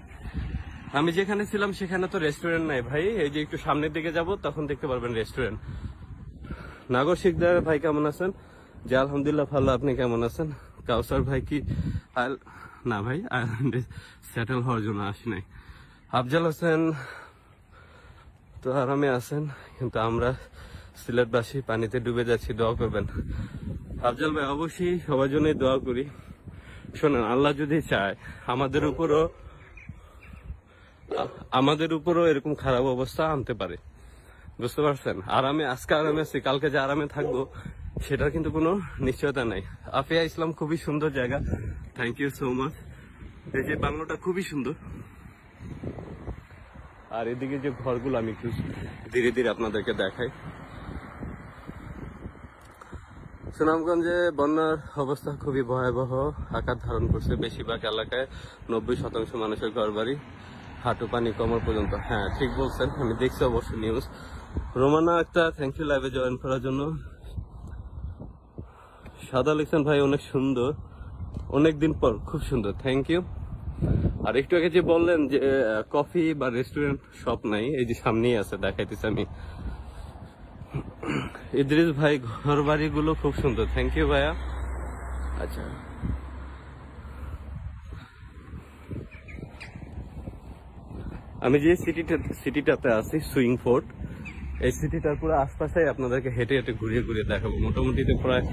আমি যেখানে ছিলাম সেখানে তো রেস্টুরেন্ট নাই ভাই। এই যে একটু সামনের দিকে যাব তখন দেখতে পারবেন রেস্টুরেন্ট। নাগর শিকদার ভাই কেমন আছেন? জি আলহামদুলিল্লাহ ভালো, আপনি কেমন আছেন? কাউসার ভাই কি না ভাই, আয়ারল্যান্ডে সেটেল হওয়ার জন্য আসি নাই। আফজাল হোসেন তো আরামে আছেন, কিন্তু আমরা সিলেটবাসী পানিতে ডুবে যাচ্ছি, দোয়া করবেন। আফজাল ভাই অবশ্যই সবার জন্যই দোয়া করি। শোনেন, আল্লাহ যদি চায় আমাদের উপরও এরকম খারাপ অবস্থা আনতে পারে, বুঝতে পারছেন? আজকে আরামে আছি, কালকে যে আরামে থাকবো সেটার কিন্তু কোনো নিশ্চয়তা নাই। আফিয়া ইসলাম, খুবই সুন্দর জায়গা, থ্যাংক ইউ সো মাচ। এই যে বাংলোটা খুবই সুন্দর, আর এদিকে যে ঘরগুলো আমি একটু ধীরে ধীরে আপনাদেরকে দেখাই। সুনামগঞ্জে বন্যার অবস্থা খুবই ভয়াবহ আকার ধারণ করছে। বেশিরভাগ এলাকায় 90% মানুষের ঘর বাড়ি হাঁটু পানি কোমর পর্যন্ত। হ্যাঁ ঠিক বলছেন, আমি দেখছি অবশ্য news. Romana Akhtar, thank you লাইভে জয়েন করার জন্য। সাদা লিখছেন ভাই অনেক সুন্দর, অনেকদিন পর, খুব সুন্দর, থ্যাংক ইউ। আর একটু আগে যে বললেন যে কফি বা রেস্টুরেন্ট শপ নাই, এই যে সামনেই আছে, দেখাইতেছি আমি। ইদ্রিস ভাই ঘর বাড়িগুলো খুব সুন্দর, থ্যাংক ইউ ভাইয়া। আচ্ছা, আমি যে সিটিটাতে আছি সুইংফোর্ট, এই সিটিটার পুরো আশপাশে আপনাদেরকে হেঁটে হেঁটে ঘুরিয়ে ঘুরিয়ে দেখাবো। মোটামুটি প্রায়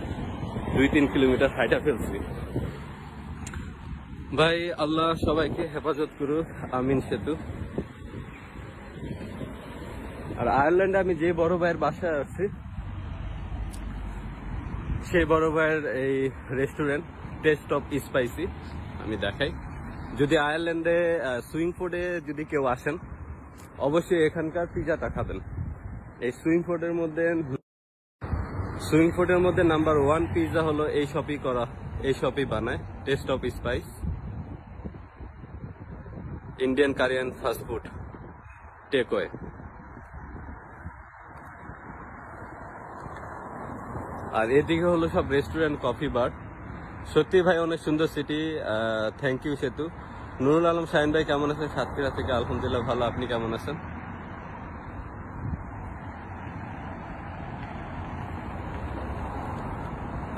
2-3 কিলোমিটার হাইটা ফেলছি। ভাই আল্লাহ সবাইকে হেফাজত করুক, আমিন সেতু। আর আয়ারল্যান্ডে আমি যে বড় ভাইয়ের বাসায় আছি, সেই বড় ভাইয়ের এই রেস্টুরেন্ট টেস্ট অফ স্পাইসি আমি দেখাই। যদি আয়ারল্যান্ডে সুইংফোর্ডে যদি কেউ আসেন, অবশ্যই এখানকার পিজাটা খাবেন। এই সুইংফোর্ডের মধ্যে নাম্বার 1 পিজা হলো এই শপই বানায়, taste of spice, Indian Korean fast food takeaway. আর এদিকে হলো সব রেস্টুরেন্ট, কফি বার। সত্যি ভাই অনেক সুন্দর সিটি, থ্যাংক ইউ সেতু। নুরুল আলম শাহিন ভাই কেমন আছেন? সাতক্ষীরা থেকে, আলহামদুলিল্লাহ ভালো, আপনি কেমন আছেন?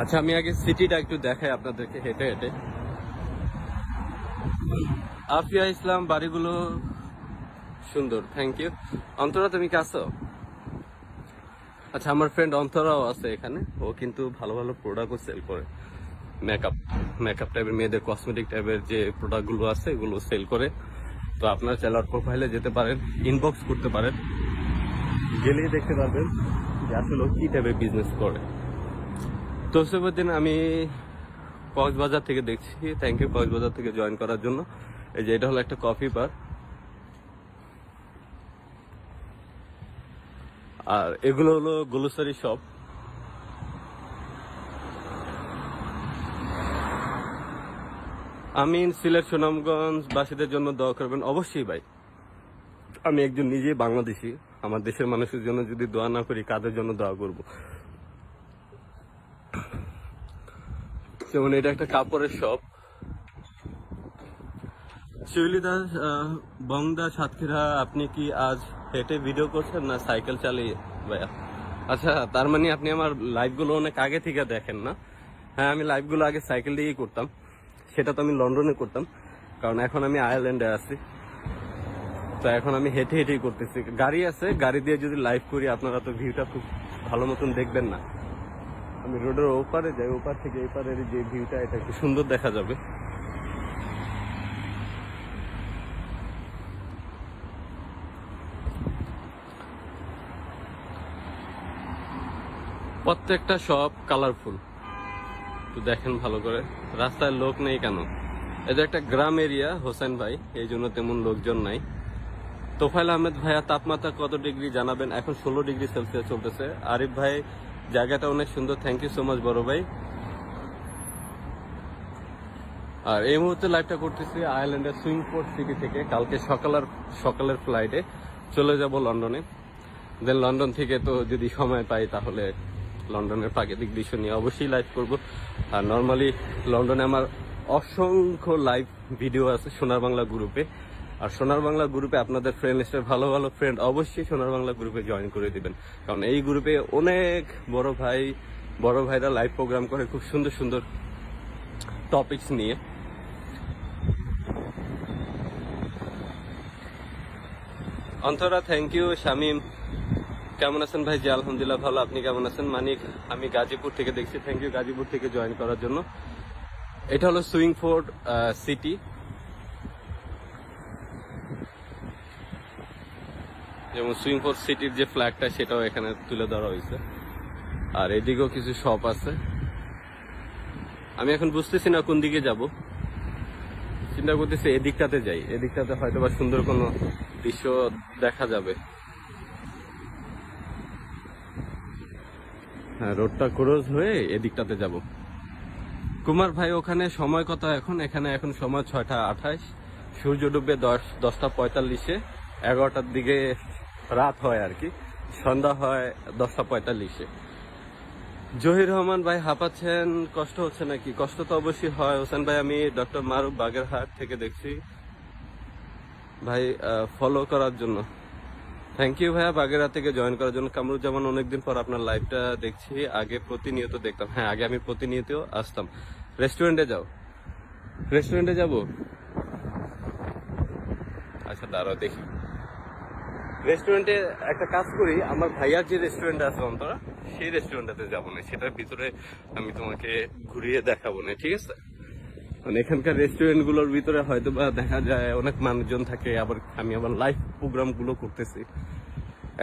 আচ্ছা, আমি আগে সিটিটা একটু দেখাই আপনাদেরকে হেঁটে হেঁটে। আফিয়া ইসলাম, বাড়িগুলো সুন্দর, থ্যাংক ইউ। অন্তরা তুমি কি আছো? আচ্ছা, আমার ফ্রেন্ড অন্তরাও আছে এখানে, ও কিন্তু ভালো ভালো প্রোডাক্টও সেল করে। মেকআপ টাইপের, মেয়েদের কসমেটিক টাইপের যে প্রোডাক্টগুলো আছে এগুলো সেল করে। তো আপনারা চ্যানেল প্রোফাইলে যেতে পারেন, ইনবক্স করতে পারেন, গেলেই দেখতে পারবেন যে আসলে কি টাইপের বিজনেস করে। তো সেদিন আমি কক্সবাজার থেকে দেখছি, থ্যাংক ইউ কক্সবাজার থেকে জয়েন করার জন্য। এই যে এটা হলো একটা কফি বার, আর এগুলো হলো গ্লোসারি শপ। আমি সিলেট সুনামগঞ্জ বাসীদের জন্য দোয়া করবেন অবশ্যই ভাই। আমি একজন নিজেই বাংলাদেশি, আমার দেশের মানুষের জন্য যদি দোয়া না করি কাদের জন্য দোয়া করব? যেমন এটা একটা কাপড়ের শপ। শিউলি দাস, বংদা, সাতক্ষীরা, আপনি কি আজ হেঁটে ভিডিও করছেন না সাইকেল চালিয়ে ভাইয়া? আচ্ছা, তার মানে আপনি আমার লাইভগুলো অনেক আগে থেকে দেখেন না? হ্যাঁ, আমি লাইভগুলো আগে সাইকেল দিয়েই করতাম, সেটা তো আমি লন্ডনে করতাম, কারণ এখন আমি আয়ারল্যান্ডে আছি। তো এখন আমি হেঁটে হেঁটেই করতেছি। গাড়ি আছে, গাড়ি দিয়ে যদি লাইভ করি আপনারা তো ভিউটা খুব ভালো মতন দেখবেন না। আমি রোডের ওপারে যাই, ওপার থেকে এপারের যে ভিউটা এটা একটু সুন্দর দেখা যাবে। প্রত্যেকটা সব কালারফুল, একটু দেখেন ভালো করে। রাস্তায় লোক নেই কেন? এটা একটা গ্রাম এরিয়া হোসেন ভাই, এই জন্য তেমন লোকজন নাই। তোফাইল আহমেদ ভাইয়া তাপমাত্রা কত ডিগ্রি জানাবেন? এখন 16 ডিগ্রি সেলসিয়াস চলতেছে। আরিফ ভাই জায়গাটা অনেক সুন্দর, থ্যাংক ইউ সো মাচ বড় ভাই। আর এই মুহূর্তে লাইভটা করতেছি আয়ারল্যান্ডের সুইংপোর্ট সিটি থেকে। কালকে সকালের ফ্লাইটে চলে যাব লন্ডনে। দেন লন্ডন থেকে তো যদি সময় পাই তাহলে লন্ডনের প্রাকৃতিক দৃশ্য নিয়ে অবশ্যই লাইভ করব। আর নর্মালি লন্ডনে আমার অসংখ্য লাইভ ভিডিও আছে সোনার বাংলা গ্রুপে। আর সোনার বাংলা গ্রুপে আপনাদের ফ্রেন্ড লিস্টের ভালো ভালো ফ্রেন্ড অবশ্যই সোনার বাংলা গ্রুপে জয়েন করে দিবেন, কারণ এই গ্রুপে অনেক বড় ভাইরা লাইভ প্রোগ্রাম করে খুব সুন্দর সুন্দর টপিকস নিয়ে। Antara thank you. শামীম কেমন আছেন ভাই? জি আলহামদুলিল্লাহ ভালো, আপনি কেমন আছেন? মানিক আমি গাজীপুর থেকে দেখছি, থ্যাংক ইউ গাজীপুর থেকে জয়েন করার জন্য। এটা হলো সুইংফোর্ড সিটি। যেমন সুইংফোর্ড সিটির যে ফ্ল্যাগটা সেটাও এখানে তুলে ধরা হয়েছে। আর এদিকেও কিছু শপ আছে। আমি এখন বুঝতেছি না কোন দিকে যাব, চিন্তা করতেছি এদিকটাতে যাই, এদিকটাতে হয়তো বা সুন্দর কোনো দৃশ্য দেখা যাবে। হ্যাঁ, রোডটা ক্রস হয়ে এদিকটাতে যাব। কুমার ভাই ওখানে সময় কত এখন? এখানে এখন সময় 6টা 28, সূর্য ডুববে 10টা 45-এ, 11টার দিকে রাত হয় আর কি, সন্ধ্যা হয় 10টা 45-এ। জহির রহমান ভাই হাঁপাচ্ছেন, কষ্ট হচ্ছে নাকি? কষ্ট তো অবশ্যই হয় হোসেন ভাই। আমি ডক্টর মারুফ বাগেরহাট থেকে দেখছি ভাই, ফলো করার জন্য থ্যাংক ইউ ভাইয়া, বাগেরহাট থেকে জয়েন করার জন্য। কামরুজ্জামান অনেকদিন পর আপনার লাইভটা দেখছি, আগে প্রতিনিয়ত দেখতাম। হ্যাঁ, আগে আমি প্রতিনিয়ত আসতাম। রেস্টুরেন্টে যাও? রেস্টুরেন্টে যাব? আচ্ছা দাঁড়াও দেখি। রেস্টুরেন্টে একটা কাজ করি, আমার ভাইয়ার যে রেস্টুরেন্ট আছে অন্তরা, সেই রেস্টুরেন্টটাতে যাবো না, সেটার ভিতরে আমি তোমাকে ঘুরিয়ে দেখাবো না, ঠিক আছে? মানে এখানকার রেস্টুরেন্ট গুলোর ভিতরে হয়তো বা দেখা যায় অনেক মানুষজন থাকে, আবার আমি আবার লাইভ প্রোগ্রাম গুলো করতেছি।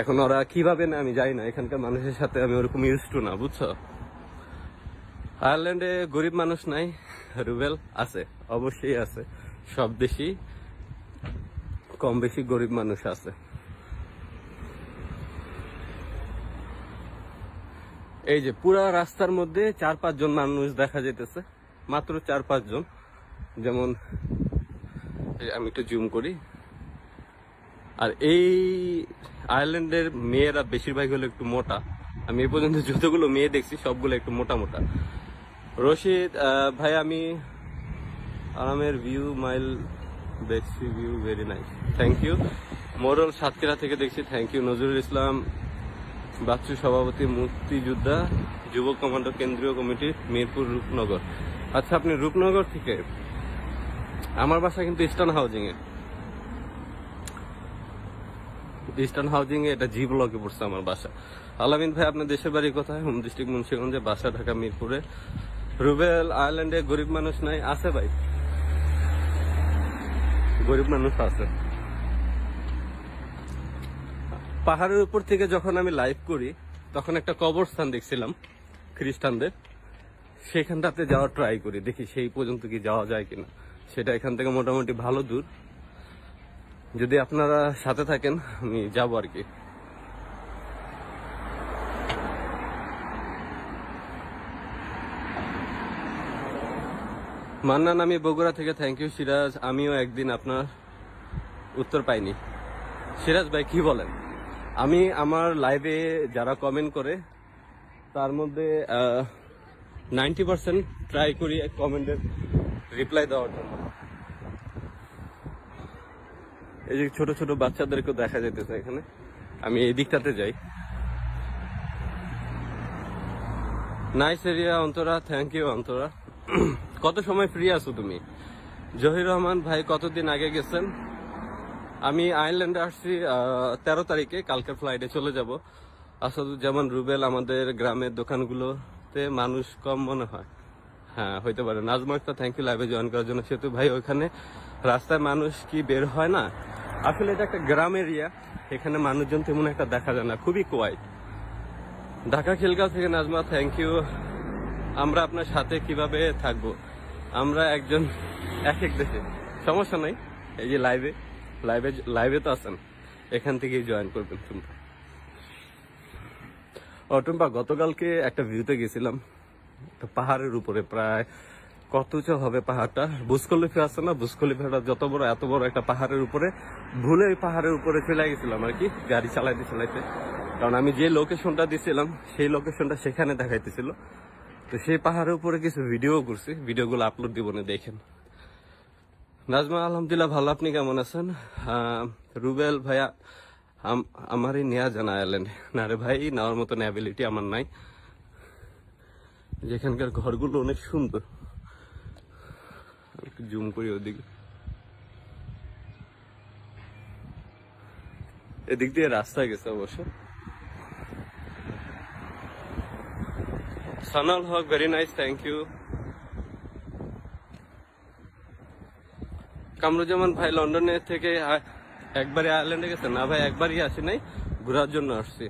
এখন ওরা কিভাবে না আমি জানি না, এখানকার মানুষের সাথে আমি ওরকম ইউজ টু না, বুঝছো? আয়ারল্যান্ডে গরিব মানুষ নাই রুবেল? আছে, অবশ্যই আছে। সব দেশই কম বেশি গরিব মানুষ আছে। এই যে পুরা রাস্তার মধ্যে 4-5 জন মানুষ দেখা যেতেছে, মাত্র 4-5 জন। যেমন আমি একটু জুম করি। আর এই আয়ারল্যান্ডের মেয়েরা বেশিরভাগ হলো একটু মোটা। আমি এ পর্যন্ত যতগুলো মেয়ে দেখছি সবগুলো একটু মোটা মোটা। রশিদ ভাই আমি আরামের ভিউ মাইল দেখছি, view very nice, thank you. Morol Satkhira থেকে দেখছি, থ্যাংক ইউ। নজরুল ইসলাম বাচ্চু সভাপতি মুক্তিযোদ্ধা যুব কমান্ডো কেন্দ্রীয় কমিটি মিরপুর রূপনগর। আচ্ছা আপনি রূপনগর থেকে? আমার বাসা কিন্তু ইস্টার্ন হাউজিং এ। ইস্টার্ন হাউজিং এ, এটা জি ব্লকে পড়ছে আমার বাসা। আলামিন ভাই আপনার দেশের বাড়ি কোথায়? হোম ডিস্ট্রিক্ট মুন্সিগঞ্জে, বাসা ঢাকা মিরপুরে। রুবেল আয়ারল্যান্ডে গরিব মানুষ নাই? আছে ভাই, গরিব মানুষ আছে। পাহাড়ের উপর থেকে যখন আমি লাইভ করি তখন একটা কবরস্থান দেখছিলাম খ্রিস্টানদের, সেখানটাতে যাওয়ার ট্রাই করি, দেখি সেই পর্যন্ত কি যাওয়া যায় কিনা। সেটা এখান থেকে মোটামুটি ভালো দূর, যদি আপনারা সাথে থাকেন আমি যাবো আর কি। মান্নান আমি বগুড়া থেকে, থ্যাংক ইউ। সিরাজ আমিও একদিন আপনার উত্তর পাইনি। সিরাজ ভাই কি বলেন? আমি আমার লাইভে যারা কমেন্ট করে তার মধ্যে 90% ট্রাই করি কমেন্টের রিপ্লাই দেওয়ার জন্য। এই যে ছোট ছোট বাচ্চাদেরকেও দেখা যাইতেছে এখানে। আমি এই দিকটাতে যাই। Nice area Antara, thank you Antara. কত সময় ফ্রি আছো তুমি? জহির রহমান ভাই কতদিন আগে গেছেন? আমি আয়ারল্যান্ডে আসছি 13 তারিখে, কালকের ফ্লাইটে চলে যাব। আসাদুজ্জামান রুবেল আমাদের গ্রামের দোকানগুলো রাস্তাতে মানুষ কম মনে হয়। হ্যাঁ হইতে পারে। নাজমা একটা থ্যাংক ইউ লাইভে জয়েন করার জন্য। সেহেতু ভাই ওইখানে রাস্তায় মানুষ কি বের হয় না? আসলে এটা একটা গ্রাম এরিয়া, এখানে মানুষজন তেমন একটা দেখা যায় না, খুবই কোয়াইট। ঢাকা খিলগাঁও থেকে নাজমা থ্যাংক ইউ। আমরা আপনার সাথে কিভাবে থাকবো? আমরা একজন এক এক দেশে, সমস্যা নাই। এই যে লাইভে তো আছেন, এখান থেকেই জয়েন করবেন। টুম্পা গতকালকে একটা ভিউতে গেছিলাম, একটা পাহাড়ের উপরে, প্রায় কত উঁচু হবে পাহাড়টা, বুর্জ খলিফা আছে না, বুর্জ খলিফাটা যত বড়, এত বড় একটা পাহাড়ের উপরে, ভুলে ওই পাহাড়ের উপরে চলে গেছিলাম আর কি, গাড়ি চালাইতে চালাইতে। কারণ আমি যে লোকেশনটা দিছিলাম সেই লোকেশনটা সেখানে দেখাইতেছিল। তো সেই পাহাড়ের উপরে কিছু ভিডিও করছি, ভিডিওগুলো আপলোড দিব না, দেখেন। নাজমা আলহামদুলিল্লাহ ভালো, আপনি কেমন আছেন? রুবেল ভাইয়া আমারই নেওয়া জানা আইল্যান্ড না রে ভাই, নেওয়ার মতন অ্যাবিলিটি আমার নাই। যেখানকার ঘরগুলো অনেক সুন্দর, একটু জুম করি ওদিকে, এদিক দিয়ে রাস্তা গেছে অবশ্য। Sanal Haque very nice, thank you. Kamruzzaman ভাই লন্ডনে থেকে একবারই আয়ারল্যান্ডে গেছে? না ভাই, একবারই আসি নাই, ঘোরার জন্য আসছি।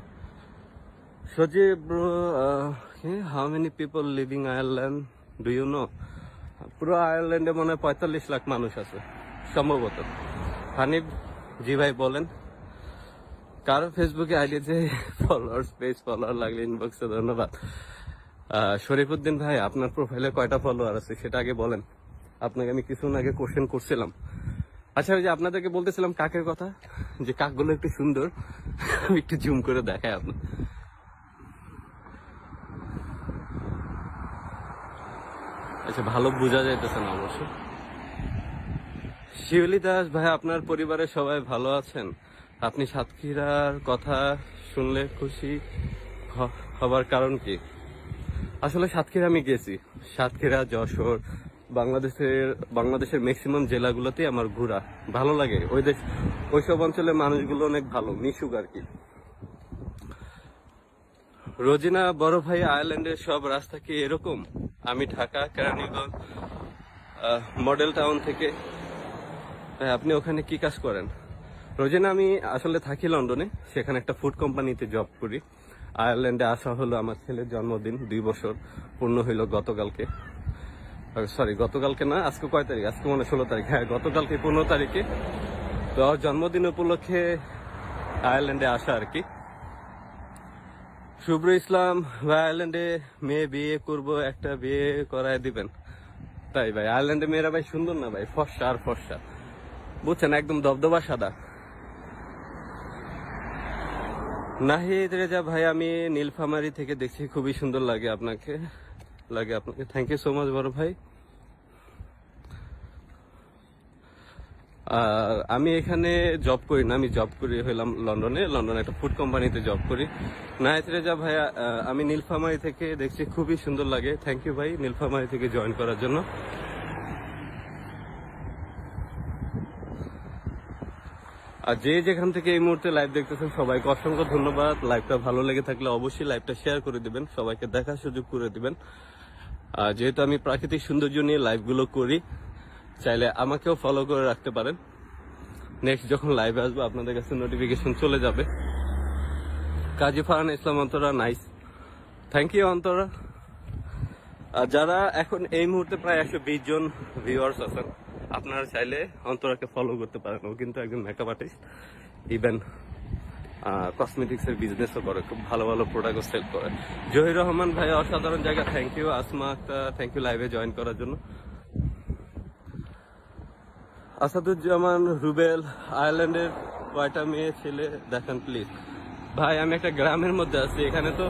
Sajib how many people living Ireland do you know? পুরো আয়ারল্যান্ডে মনে হয় 45 লাখ মানুষ আছে সম্ভবত। হানিফ জি ভাই বলেন। কারো ফেসবুকে আইডি যে ফলোয়ার লাগলে ইনবক্সে ধন্যবাদ। শরীফুদ্দিন ভাই আপনার প্রোফাইলে কয়টা ফলোয়ার আছে সেটা আগে বলেন। আপনাকে আমি কিছুক্ষণ আগে কোশ্চেন করছিলাম। আচ্ছা, ওই যে আপনাদেরকে বলতেছিলাম কাকের কথা, যে কাকগুলো একটু সুন্দর, একটু জুম করে দেখায় আপনার। আচ্ছা, ভালো বোঝা যাইতেছে না অবশ্য। শিউলি দাস ভাই আপনার পরিবারের সবাই ভালো আছেন? আপনি সাতক্ষীরার কথা শুনলে খুশি হবার কারণ কি? আসলে সাতক্ষীরা আমি গেছি, সাতক্ষীরা, যশোর, বাংলাদেশের ম্যাক্সিমাম জেলাগুলোতে আমার ঘোরা ভালো লাগে। ওইসব অঞ্চলের মানুষগুলো অনেক ভালো, মিশুক আর কি। রোজিনা বড় ভাই আয়ারল্যান্ডের সব রাস্তা কি এরকম? আমি ঢাকা কেরানীগঞ্জ মডেল টাউন থেকে। আপনি ওখানে কি কাজ করেন? রোজিনা আমি আসলে থাকি লন্ডনে, সেখানে একটা ফুড কোম্পানিতে জব করি। আয়ারল্যান্ডে আসা হলো আমার ছেলের জন্মদিন, 2 বছর পূর্ণ হইল গতকালকে। গতকালকে না, আজকে কয় তারিখ? আজকে মনে 16 তারিখ। হ্যাঁ, গতকালকে 15 তারিখে। তো জন্মদিন উপলক্ষে আয়ারল্যান্ডে আসা আর কি। শুভ্র ইসলাম ভাই আয়ারল্যান্ডে মেয়ে বিয়ে করব, একটা বিয়ে করায় দিবেন? তাই ভাই, আয়ারল্যান্ডে মেয়েরা ভাই সুন্দর না ভাই, ফর্সা আর ফর্সা, বুঝছেন, একদম দবদবা সাদা। নাহিদ রেজা ভাই আমি নীলফামারী থেকে দেখছি, খুবই সুন্দর লাগে আপনাকে। থ্যাংক ইউ সো মাচ বড় ভাই। আর আমি এখানে জব করি না, আমি জব করি হইলাম লন্ডনে একটা ফুড কোম্পানিতে জব করি। নাহিদ রেজা ভাই আমি নীলফামারী থেকে দেখছি, খুবই সুন্দর লাগে। থ্যাংক ইউ ভাই নীলফামারী থেকে জয়েন করার জন্য। আর যে যেখান থেকে এই মুহূর্তে লাইভ দেখতেছেন সবাইকে অসংখ্য ধন্যবাদ। লাইভটা ভালো লেগে থাকলে অবশ্যই লাইভটা শেয়ার করে দিবেন, সবাইকে দেখার সুযোগ করে দিবেন। আর যেহেতু আমি প্রাকৃতিক সৌন্দর্য নিয়ে লাইভগুলো করি, চাইলে আমাকেও ফলো করে রাখতে পারেন। নেক্সট যখন লাইভে আসবো আপনাদের কাছে নোটিফিকেশন চলে যাবে। Kazi Farhan Islam Antara, nice, thank you Antara. আর যারা এখন এই মুহূর্তে প্রায় 120 জন ভিউয়ার্স আছেন, আপনারা চাইলে অন্তরাকে ফলো করতে পারেন। ও কিন্তু একজন মেকআপ আর্টিস্ট, ইভেন কসমেটিক্স এর বিজনেসও করে, খুব ভালো ভালো প্রোডাক্টও সেল করে। জহির রহমান ভাই অসাধারণ জায়গা, thank you. Asma Akhtar, thank you লাইভে জয়েন করার জন্য। আসাদুজ্জামান রুবেল আয়ারল্যান্ডের কয়টা মেয়ে ছেলে দেখান প্লিজ? ভাই আমি একটা গ্রামের মধ্যে আছি, এখানে তো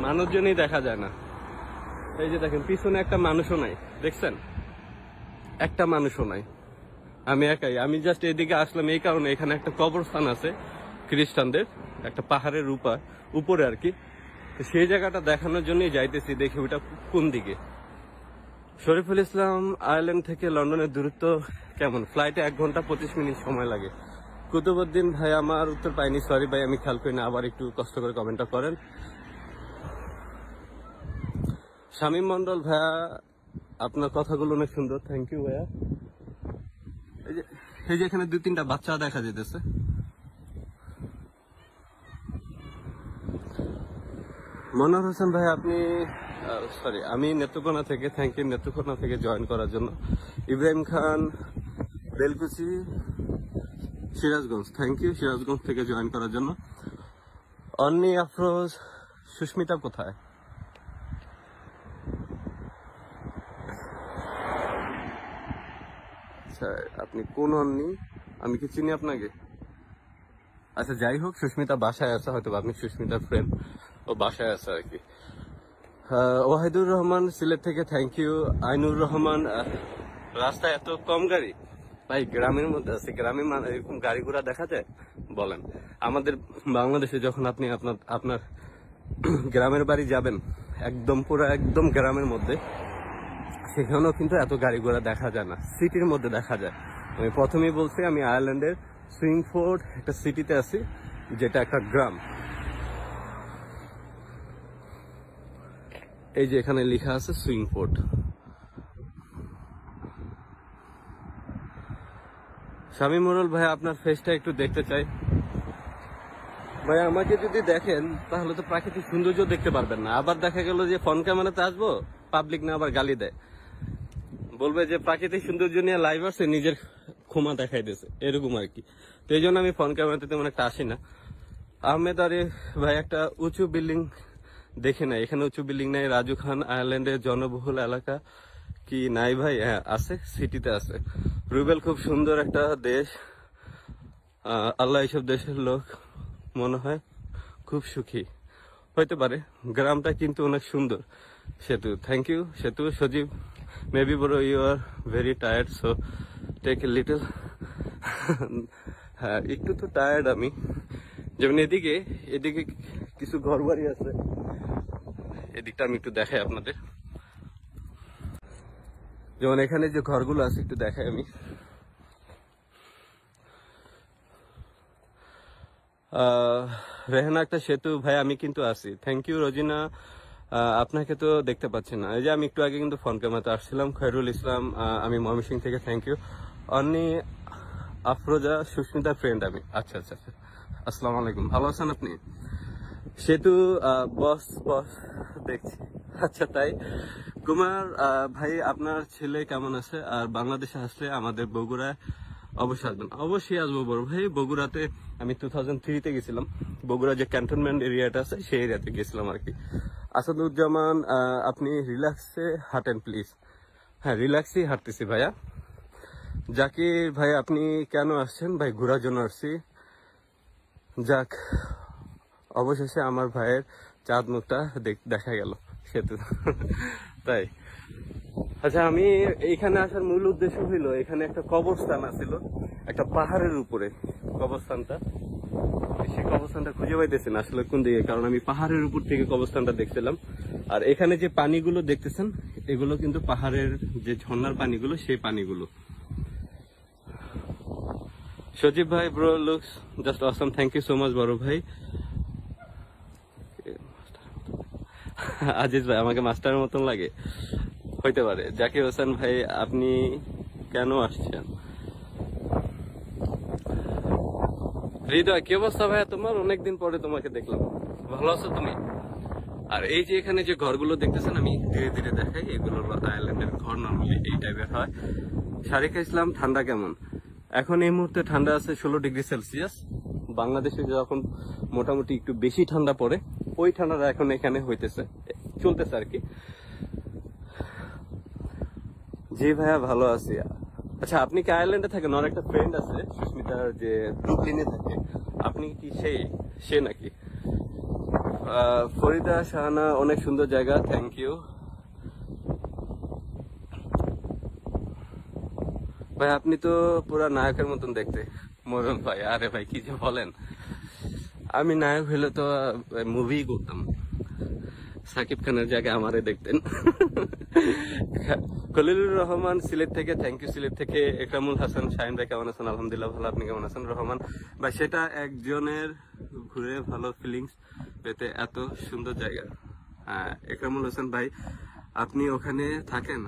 মানুষজনই দেখা যায় না। এই যে দেখেন পিছনে একটা মানুষও নাই, দেখছেন, একটা মানুষও নাই, আমি একাই। আমি জাস্ট এদিকে আসলাম এই কারণে, এখানে একটা কবরস্থান আছে খ্রিস্টানদের, একটা পাহাড়ের উপরে আর কি, সেই জায়গাটা দেখানোর জন্যই যাইতেছি, দেখি ওইটা কোন দিকে। শরীফুল ইসলাম আয়ারল্যান্ড থেকে লন্ডনের দূরত্ব কেমন? ফ্লাইটে 1 ঘন্টা 25 মিনিট সময় লাগে। কুতুবুদ্দিন ভাই আমার উত্তর পাইনি, সরি ভাই আমি খেয়াল করি না, আবার একটু কষ্ট করে কমেন্টটা করেন। শামীম মন্ডল ভাইয়া, আপনার কথাগুলো অনেক সুন্দর, থ্যাংক ইউ ভাইয়া। এই যে এখানে 2-3টা বাচ্চা দেখা যেতেছে। মনোহর হোসেন ভাই, আপনি সরি, আমি নেত্রকোনা থেকে, থ্যাংক ইউ নেত্রকোনা থেকে জয়েন করার জন্য। ইব্রাহিম খান বেলকুচি সিরাজগঞ্জ, থ্যাংক ইউ সিরাজগঞ্জ থেকে জয়েন করার জন্য। অন্নি আফরোজ, সুস্মিতা কোথায়? আচ্ছা, আপনি কোন অন্নি? আমি কি চিনি আপনাকে? আচ্ছা, যাই হোক, সুস্মিতা বাসায় আছে, হয়তো আপনি সুস্মিতার ফ্রেন্ড, ও বাসায় আছে আর কি। ওয়াহিদুর রহমান সিলেট থেকে, থ্যাংক ইউ। আইনুর রহমান, রাস্তায় এত কম গাড়ি ভাই, গ্রামের মধ্যে আছে, গ্রামে এরকম গাড়ি ঘোড়া দেখা যায় বলেন? আমাদের বাংলাদেশে যখন আপনি আপনার গ্রামের বাড়ি যাবেন, একদম পুরো একদম গ্রামের মধ্যে, সেখানেও কিন্তু এত গাড়ি ঘোড়া দেখা যায় না, সিটির মধ্যে দেখা যায়। আমি প্রথমেই বলছি, আমি আয়ারল্যান্ডের সুইংফোর্ড একটা সিটিতে আছি, যেটা একটা গ্রাম। এই যে এখানে লেখা আছে সুইংফোর্ড। শামীম মোরল ভাই, আপনার ফেসটা একটু দেখতে চাই ভাই। আমাকে যদি দেখেন তাহলে তো প্রাকৃতিক সৌন্দর্য দেখতে পারবেন না। আবার দেখা গেল যে ফোন ক্যামেরাতে আসবো, পাবলিক না আবার গালি দেয়, বলবে যে প্রাকৃতিক সৌন্দর্য নিয়ে লাইভ আসছে, নিজের ক্ষমা দেখাই দিয়েছে, এরকম আর কি। তো এই জন্য আমি ফোন ক্যামেরাতে তেমন একটা আসি না। আহমেদ আরে ভাই, একটা উঁচু বিল্ডিং দেখে নাই, এখানে উঁচু বিল্ডিং নাই। রাজু খান, আয়ারল্যান্ডের জনবহুল এলাকা কি নাই ভাই? হ্যাঁ আছে, সিটিতে আছে। রুবেল, খুব সুন্দর একটা দেশ, আল্লাহ এইসব দেশের লোক মনে হয় খুব সুখী হইতে পারে। গ্রামটা কিন্তু অনেক সুন্দর। সেতু, thank you Setu. Sajib, maybe bro you are very tired, so take a little. হ্যাঁ, একটু তো টায়ার্ড আমি। যেমন এদিকে কিছু ঘর বাড়ি আছে, এদিকটা আমি একটু দেখাই আপনাদের। যেমন এখানে যে ঘরগুলো আছে একটু দেখাই আমি। রেহানা একটা সেতু ভাই, আমি কিন্তু আছি, থ্যাংক ইউ। রোজিনা, আপনাকে তো দেখতে পাচ্ছি না। এই যে আমি একটু আগে কিন্তু ফোন ক্যামেরাতে আসছিলাম। খয়রুল ইসলাম, আমি ময়মনসিংহ থেকে, থ্যাংক ইউ। অন্নি আফরোজা, সুস্মিতার ফ্রেন্ড আমি। আচ্ছা আচ্ছা আচ্ছা, আসসালামু আলাইকুম, ভালো আছেন আপনি? সেতু, বস বস দেখছি। আচ্ছা তাই। কুমার ভাই, আপনার ছেলে কেমন আছে? আর বাংলাদেশে আসলে আমাদের বগুড়ায় অবশ্যই আসবেন। অবশ্যই আসবো বড় ভাই। বগুড়াতে আমি 2003-তে গেছিলাম। বগুড়া যে ক্যান্টনমেন্ট এরিয়াটা আছে সেই এরিয়াতে গেছিলাম আর কি। আসাদুজ্জামান, আপনি রিল্যাক্সে হাঁটেন প্লিজ। হ্যাঁ, রিল্যাক্সেই হাঁটতেছি ভাইয়া। জাকির ভাই, আপনি কেন আসছেন? ভাই ঘোরার জন্য আসছি। যাক, অবশেষে আমার ভাইয়ের চাঁদ মুখটা দেখা গেল সেতু। তাই। আচ্ছা, আমি এইখানে আসার মূল উদ্দেশ্য হইলো, এখানে একটা কবরস্থান আছিল, একটা পাহাড়ের উপরে কবরস্থানটা। সেই কবরস্থানটা খুঁজে পাইতেছি না আসলে কোন দিকে, কারণ আমি পাহাড়ের উপর থেকে কবরস্থানটা দেখছিলাম। আর এখানে যে পানিগুলো দেখতেছেন, এগুলো কিন্তু পাহাড়ের যে ঝর্ণার পানিগুলো, সেই পানিগুলো। সজীব ভাই, bro looks just awesome, thank you so much বড় ভাই। আজিজ ভাই, আমাকে মাস্টারের মতন লাগে, হইতে পারে। জাকির হোসেন ভাই, আপনি কেন আসছেন? হৃদয়, কি অবস্থা ভাইয়া তোমার? অনেকদিন পরে তোমাকে দেখলাম, ভালো আছো তুমি? আর এই যে এখানে যে ঘরগুলো দেখতেছেন, আমি ধীরে ধীরে দেখাই, এগুলো আয়ারল্যান্ডের ঘর, নর্মালি এই টাইপের হয়। সারিকা ইসলাম, ঠান্ডা কেমন? এখন এই মুহূর্তে ঠান্ডা আছে 16 ডিগ্রি সেলসিয়াস। বাংলাদেশে যখন মোটামুটি একটু বেশি ঠান্ডা পড়ে, ওই ঠান্ডাটা এখন এখানে হইতেছে, চলতেছে আর কি। জি ভাইয়া, ভালো আছি। আচ্ছা, আপনি কি আয়ারল্যান্ডে থাকেন? আমার একটা ফ্রেন্ড আছে সুস্মিতার, যে ব্রুকলিনে থাকে। আপনি কি সে নাকি? ফরিদা শাহানা, অনেক সুন্দর জায়গা, থ্যাংক ইউ ভাই। আপনি তো পুরা নায়কের মতন দেখতে মোরল ভাই। আরে ভাই, কি যে বলেন, আমি নায়ক হইলে তো মুভি করতাম, সাকিব খানের জায়গায় আমারে দেখতেন। খলিলুর রহমান, সিলেট থেকে, থ্যাংক ইউ সিলেট থেকে। একরামুল হাসান, শাহিন ভাই কেমন আছেন? আলহামদুলিল্লাহ ভালো, আপনি কেমন আছেন? রহমান ভাই, সেটা একজনের ঘুরে ভালো ফিলিংস পেতে এত সুন্দর জায়গা। হ্যাঁ, একরামুল হাসান ভাই, আপনি ওখানে থাকেন?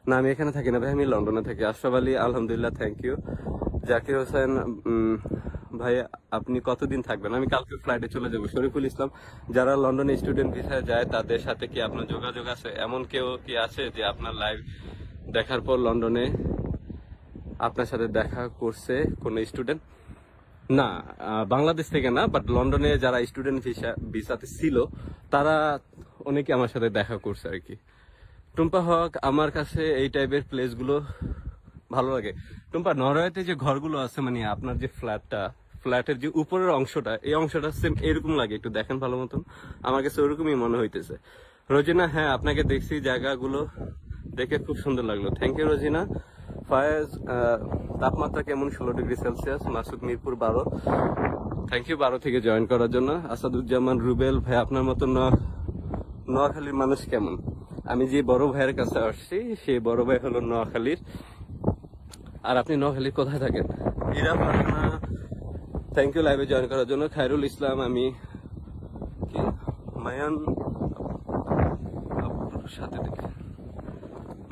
না, আমি এখানে থাকি না ভাই, আমি লন্ডনে থাকি। আশরাফ আলী, আলহামদুলিল্লাহ, থ্যাংক ইউ। জাকির হোসেন, ভাই আপনি কতদিন থাকবেন? আমি কালকে ফ্লাইটে চলে যাবো। শরীফুল ইসলাম, যারা লন্ডনে স্টুডেন্ট ভিসায় যায় তাদের সাথে কি আপনার যোগাযোগ আছে? এমন কেউ কি আছে যে আপনার লাইভ দেখার পর লন্ডনে আপনার সাথে দেখা করছে কোনো স্টুডেন্ট? না, বাংলাদেশ থেকে না, বাট লন্ডনে যারা স্টুডেন্ট ভিসাতে ছিল তারা অনেকে আমার সাথে দেখা করছে আর কি। টুম্পা হক, আমার কাছে এই টাইপের প্লেস গুলো ভালো লাগে। টুম্পা, নরওয়েতে যে ঘরগুলো আছে, মানে আপনার যে ফ্ল্যাটের যে উপরের অংশটা, এই অংশটা সেম এরকম লাগে, একটু দেখেন ভালো মতন, আমার কাছে ওরকমই মনে হইতেছে। রোজিনা, হ্যাঁ আপনাকে দেখছি, জায়গাগুলো দেখে খুব সুন্দর লাগলো। Thank you Rozina. ফায়েজ, তাপমাত্রা কেমন? 16 degree Celsius. Masud, Mirpur 12। Thank you 12 থেকে জয়েন করার জন্য। আসাদুজ্জামান রুবেল, ভাই আপনার মতো নোয়াখালীর মানুষ কেমন? আমি যে বড় ভাইয়ের কাছে আসছি, সেই বড় ভাই হলো নোয়াখালীর। আর আপনি নোয়াখালীর কোথায় থাকেন? ইরা ফারহানা, থ্যাংক ইউ লাইভে জয়েন করার জন্য। খায়রুল ইসলাম, আমি কি মায়ান আব্বুর সাথে দেখি,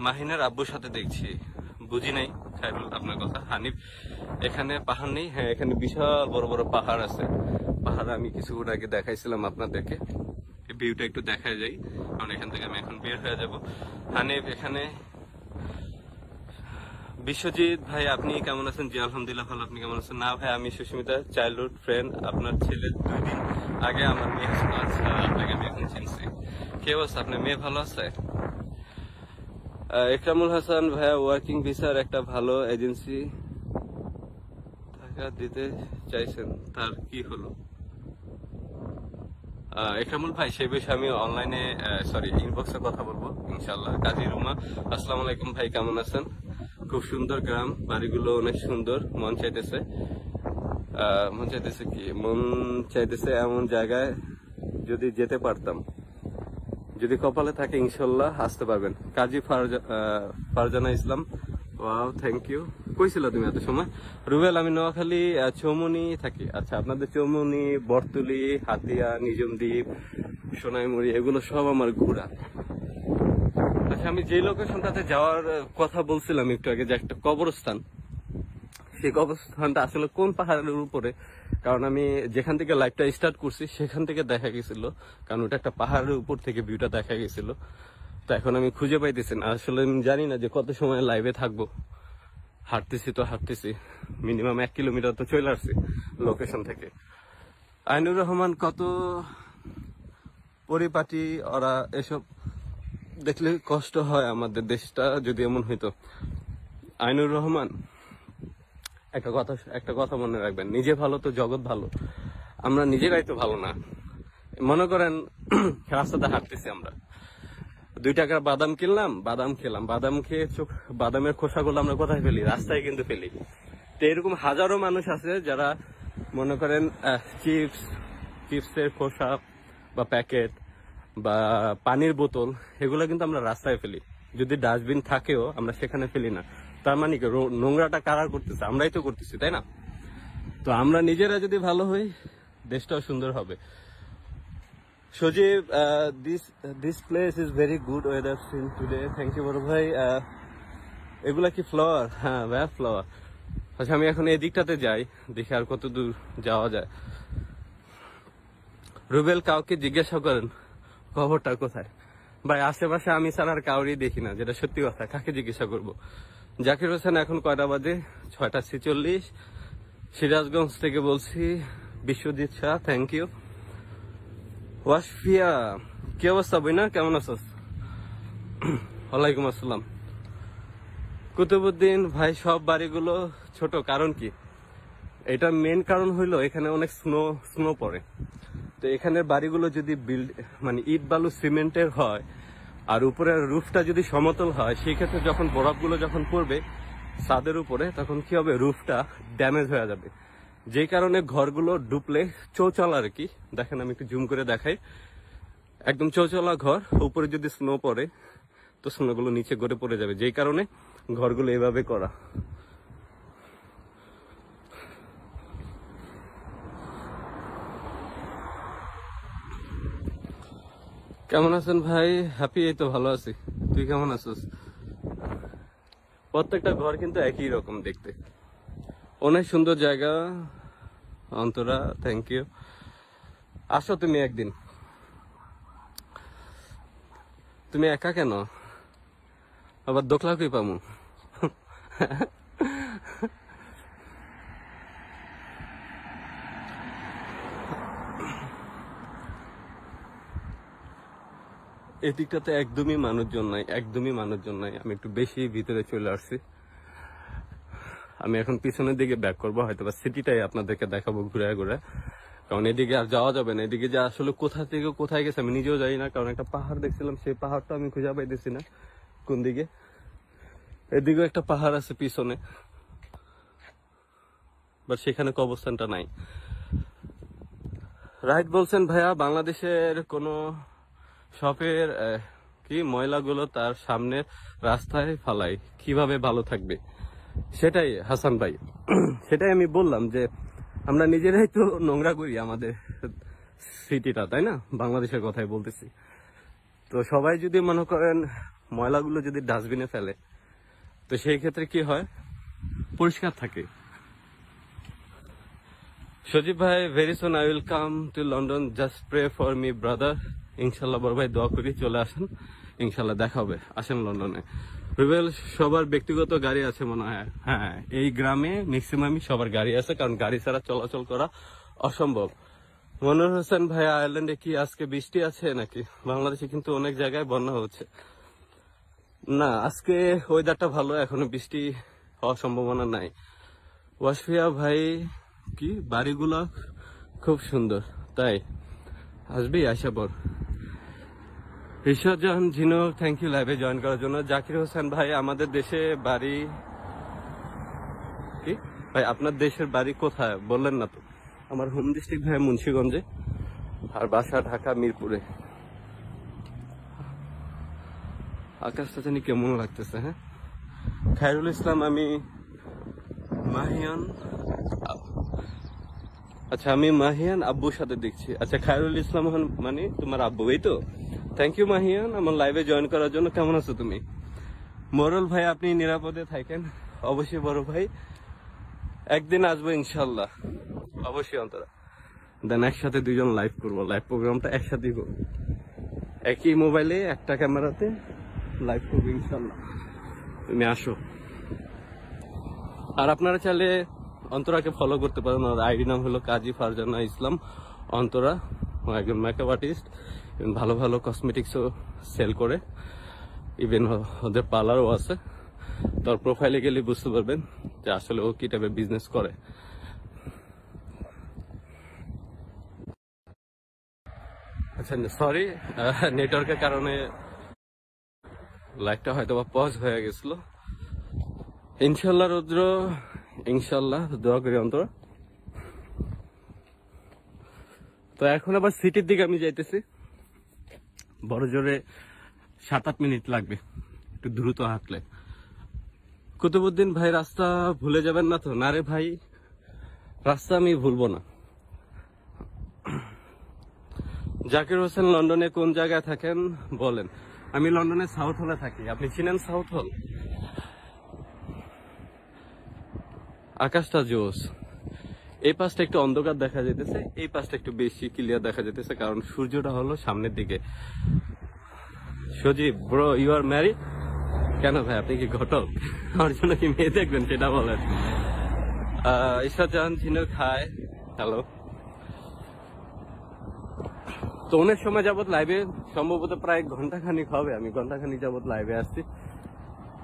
মাহিনের আব্বুর সাথে দেখছি, বুঝি নাই খায়রুল আপনার কথা। হানিফ, এখানে পাহাড় নেই? হ্যাঁ, এখানে বিশাল বড় বড় পাহাড় আছে। পাহাড় আমি কিছুক্ষণ আগে দেখাইছিলাম আপনাদেরকে। ভিউটা একটু দেখা যায়, কারণ এখান থেকে আমি এখন বের হয়ে যাব। হানিফ, এখানে বিশ্বজিৎ ভাই, আপনি কেমন আছেন? জি আলহামদুলিল্লাহ ভালো, আপনি কেমন আছেন? না ভাই, আমি সুস্মিতা, চাইল্ডহুড ফ্রেন্ড। আপনার ছেলে 2 দিন আগে আমার মেয়ে, আচ্ছা আপনাকে আমি এখন চিনছি। কে অবস্থা, আপনার মেয়ে ভালো আছে? ইকরামুল হাসান, ভাইয়া ওয়ার্কিং ভিসার একটা ভালো এজেন্সি টাকা দিতে চাইছেন, তার কি হলো? ইকরামুল ভাই, সেই বিষয়ে আমি অনলাইনে ইনবক্সে কথা বলবো ইনশাল্লাহ। কাজী রুমা, আসসালামু আলাইকুম ভাই, কেমন আছেন? খুব সুন্দর গ্রাম, বাড়িগুলো অনেক সুন্দর। মন চাইতেছে এমন জায়গায় যদি যেতে পারতাম, যদি কপালে থাকে ইনশাল্লাহ আসতে পারবেন। কাজী ফারজানা ইসলাম, ওয়াও থ্যাংক ইউ। কই ছিল তুমি এত সময়? রুবেল, আমি নোয়াখালী চৌমনি থাকি। আচ্ছা, আপনাদের চৌমনি, বরতুলি, হাতিয়া, নিজমদ্বীপ, সোনাইমুড়ি, এগুলো সব আমার ঘোরা। আচ্ছা, আমি যে লোকেশনটাতে যাওয়ার কথা বলছিলাম একটু আগে, যে একটা কবরস্থান, সেই কবরস্থানটা আসলে কোন পাহাড়ের উপরে, কারণ আমি যেখান থেকে লাইভটা স্টার্ট করছি সেখান থেকে দেখা গেছিল, কারণ ওটা একটা পাহাড়ের উপর থেকে ভিউটা দেখা গেছিল। তো এখন আমি খুঁজে পাইতেছি না, আসলে আমি জানি না যে কত সময় লাইভে থাকবো। হাঁটতেছি মিনিমাম 1 কিলোমিটার তো চলে আসছি লোকেশন থেকে। আইনুর রহমান, কত পরিপাটি ওরা, এসব দেখলে কষ্ট হয় আমাদের দেশটা যদি এমন হইতো। আইনুর রহমান, একটা কথা মনে রাখবেন, নিজে ভালো তো জগৎ ভালো। আমরা নিজেরাই তো ভালো না। মনে করেন রাস্তাতে হাঁটতেছি, আমরা 2 টাকার বাদাম কিনলাম, বাদাম খেলাম, বাদাম খেয়ে বাদামের খোসাগুলো আমরা কোথায় ফেলি? রাস্তায় কিন্তু ফেলি। তো এরকম হাজারো মানুষ আছে যারা মনে করেন চিপসের খোসা বা প্যাকেট বা পানির বোতল, এগুলো কিন্তু আমরা রাস্তায় ফেলি। যদি ডাস্টবিন থাকেও আমরা সেখানে ফেলি না। তার মানে কি, নোংরাটা কারা করতেছে? আমরাই তো করতেছি, তাই না? তো আমরা নিজেরা যদি ভালো হই, দেশটাও সুন্দর হবে। Sajib, this place is very good weather seen today, thank you বড় ভাই। এগুলা কি ফ্লাওয়ার? হ্যাঁ ভাইয়া, ফ্লাওয়ার। আচ্ছা, আমি এখন এদিকটাতে যাই, দেখি আর কত দূর যাওয়া যায়। রুবেল, কাউকে জিজ্ঞাসা করেন খবরটা কোথায়? ভাই, আশেপাশে আমি ছাড়া আর কাউরই দেখি না, যেটা সত্যি কথা। কাকে জিজ্ঞাসা করব? জাকির হোসেন, এখন কয়টা বাজে? 6:46। সিরাজগঞ্জ থেকে বলছি। Biswajit Shah, thank you. ওয়াসফিয়া, কি অবস্থা বইনা, কেমন আছো? ওয়ালাইকুম আসসালাম। কুতুবুদ্দিন ভাই, সব বাড়িগুলো ছোট, কারণ কি? এটা মেন কারণ হইলো এখানে অনেক স্নো পড়ে। তো এখানের বাড়িগুলো যদি মানে ইট বালু সিমেন্টের হয়, আর উপরের রুফটা যদি সমতল হয়, সেই ক্ষেত্রে যখন বরফগুলো যখন পড়বে ছাদের উপরে, তখন কি হবে? রুফটা ড্যামেজ হয়ে যাবে। যে কারণে ঘরগুলো ডুবলে চৌচালা আর কি, দেখেন আমি একটু জুম করে দেখাই, একদম চৌচালা ঘর, উপরে যদি স্নো পড়ে তো স্নোগুলো নিচে গড়ে পড়ে যাবে, যেই কারণে ঘরগুলো এভাবে করা। কেমন আছেন ভাই? হ্যাপি, এই তো ভালো আছি। তুই কেমন আছিস? প্রত্যেকটা ঘর কিন্তু একই রকম দেখতে, অনেক সুন্দর জায়গা। Antara, thank you. আসো তুমি একদিন। তুমি একা কেন? আবার দোকলা কই পামু? এই দিকটাতে একদমই মানুষজন নাই, একদমই মানুষজন নাই। আমি একটু বেশি ভিতরে চলে আসছি। আমি এখন পিছনের দিকে ব্যাক করবো, হয়তো বা সিটিটাই আপনাদেরকে দেখাবো ঘুরে ঘুরে, কারণ এদিকে আর যাওয়া যাবে না। এদিকে যে আসলে কোথা থেকে কোথায় গেছে আমি নিজেও জানি না, কারণ একটা পাহাড় দেখছিলাম, সেই পাহাড়টা আমি খুঁজে পাইতেছি না কোন দিকে। এদিকেও একটা পাহাড় আছে পিছনে, বাট সেখানে কবরস্থানটা নাই। রাইট বলছেন ভাইয়া, বাংলাদেশের কোন শপের কি ময়লাগুলো তার সামনের রাস্তায় ফালাই, কিভাবে ভালো থাকবে? সেটাই হাসান ভাই, সেটাই আমি বললাম যে আমরা নিজেরাই তো নোংরা করি আমাদের সিটিটা, তাই না? বাংলাদেশের কথাই বলতেছি। তো সবাই যদি মনে করেন ময়লাগুলো যদি ডাস্টবিনে ফেলে, তো সেই ক্ষেত্রে কি হয়? পরিষ্কার থাকে। সজীব ভাই, very soon I will come to London, just pray for me brother. ইনশাল্লাহ বড় ভাই, দোয়া করি, চলে আসেন, ইনশাল্লাহ দেখা হবে। আসেন লন্ডনে। রুবেল, সবার ব্যক্তিগত গাড়ি আছে মনে হয়। হ্যাঁ, এই গ্রামে ম্যাক্সিমামই সবার গাড়ি আছে, কারণ গাড়ি ছাড়া চলাচল করা অসম্ভব। মনোর হোসেন ভাই, আয়ারল্যান্ডে কি আজকে বৃষ্টি আছে নাকি? বাংলাদেশে কিন্তু অনেক জায়গায় বন্যা হচ্ছে। না, আজকে ওয়েদারটা ভালো, এখনো বৃষ্টি হওয়ার সম্ভাবনা নাই। ওয়াসফিয়া ভাই, কি বাড়িগুলো খুব সুন্দর, তাই আসবি? আশা পর। ঈশ্বর জাহান ঝিনো, থ্যাংক ইউ লাইভে জয়েন করার জন্য। জাকির হোসেন ভাই, আমাদের দেশে বাড়ি কি ভাই? আপনার দেশের বাড়ি কোথায় বললেন না তো? আমার হোম ডিস্ট্রিক্ট ভাই মুন্সিগঞ্জে, আর বাসা ঢাকা মিরপুরে। আকাশটা জানি কেমন লাগতেছে। হ্যাঁ, খায়রুল ইসলাম, আমি মাহিয়ান, আচ্ছা আমি মাহিয়ান আব্বুর সাথে দেখছি। আচ্ছা, খায়রুল ইসলাম মানে তোমার আব্বু, এই তো? থ্যাংক ইউ মাহিয়ান আমার লাইভে জয়েন করার জন্য। কেমন আছো তুমি? মোরল ভাই, আপনি নিরাপদে থাকেন। অবশ্যই বড় ভাই, একদিন আসবো ইনশাল্লাহ, অবশ্যই অন্তরা। দেন একসাথে দুইজন লাইভ করবো, লাইভ প্রোগ্রামটা একসাথেই করবো, একই মোবাইলে একটা ক্যামেরাতে লাইভ করবো ইনশাল্লাহ। তুমি আসো। আর আপনারা চাইলে অন্তরাকে ফলো করতে পারেন। ওর আইডি নাম হলো কাজী ফারজানা ইসলাম অন্তরা। ও একজন মেকআপ আর্টিস্ট, ভালো ভালো কসমেটিক্সও সেল করে, ইভেন ওদের পার্লারও আছে। তোর প্রোফাইলে গেলে বুঝতে পারবেন যে আসলে ও কি টাইপের বিজনেস করে। আচ্ছা সরি, নেটওয়ার্কের কারণে লাইভটা হয়তো বা পজ হয়ে গেছিল। ইনশাল্লাহ রুদ্র, ইনশাল্লাহ দোয়া করি অন্তরা। তো এখন আবার সিটির দিকে আমি যাইতেছি, বড় জোরে 7-8 মিনিট লাগবে একটু দ্রুত হাঁটলে। কুতুবুদ্দিন ভাই, রাস্তা ভুলে যাবেন না তো? না রে ভাই, রাস্তা আমি ভুলবো না। জাকির হোসেন, লন্ডনে কোন জায়গায় থাকেন বলেন? আমি লন্ডনের সাউথ হলে থাকি। আপনি চিনেন সাউথ হল? আকাশটা জোস। এই পাশটা একটু অন্ধকার দেখা যেতেছে, এই পাশটা একটু বেশি ক্লিয়ার দেখা যেতেছে, কারণ সূর্যটা হলো সামনের দিকে। সজীব ব্রো, ইউ আর ম্যারিড? কেন ভাই, আপনি কি ঘটক? আমার জন্য কি মেয়ে দেখবেন সেটা বলেন। ঈশ্বর জাহান ঝিনুক, হাই, হ্যালো। তো অনেক সময় যাবত লাইভে, সম্ভবত প্রায় ঘন্টাখানিক হবে, আমি ঘন্টাখানিক যাবত লাইভে আসছি।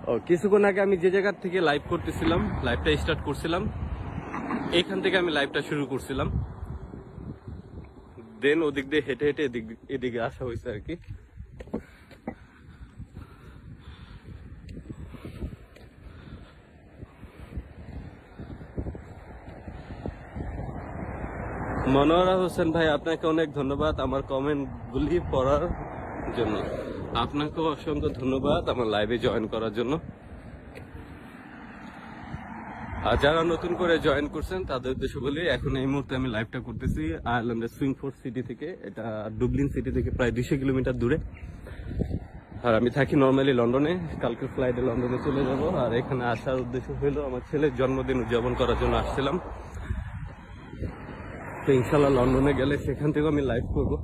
ও কিছুক্ষণ আগে আমি যে জায়গার থেকে লাইভ করতেছিলাম, লাইভটা স্টার্ট করছিলাম, এইখান থেকে আমি লাইভটা শুরু করছিলাম। দেন ওদিক দিয়ে হেঁটে হেঁটে এদিকে আসা হয়েছে আর কি। মনোয়ারা হোসেন ভাই, আপনাকে অনেক ধন্যবাদ আমার কমেন্ট গুলি পড়ার জন্য। আপনাকেও অসংখ্য ধন্যবাদ আমার লাইভে জয়েন করার জন্য। আর যারা নতুন করে জয়েন করছেন তাদের উদ্দেশ্য বলি, এখন এই মুহূর্তে আমি লাইভটা করতেছি আয়ারল্যান্ডের সুইংফোর্ড সিটি থেকে। এটা ডুবলিন সিটি থেকে প্রায় 200 কিলোমিটার দূরে। আর আমি থাকি নর্মালি লন্ডনে। কালকে ফ্লাইটে লন্ডনে চলে যাব। আর এখানে আসার উদ্দেশ্য হলো আমার ছেলের জন্মদিন উদযাপন করার জন্য আসছিলাম। তো ইনশাল্লাহ লন্ডনে গেলে সেখান থেকেও আমি লাইভ করবো।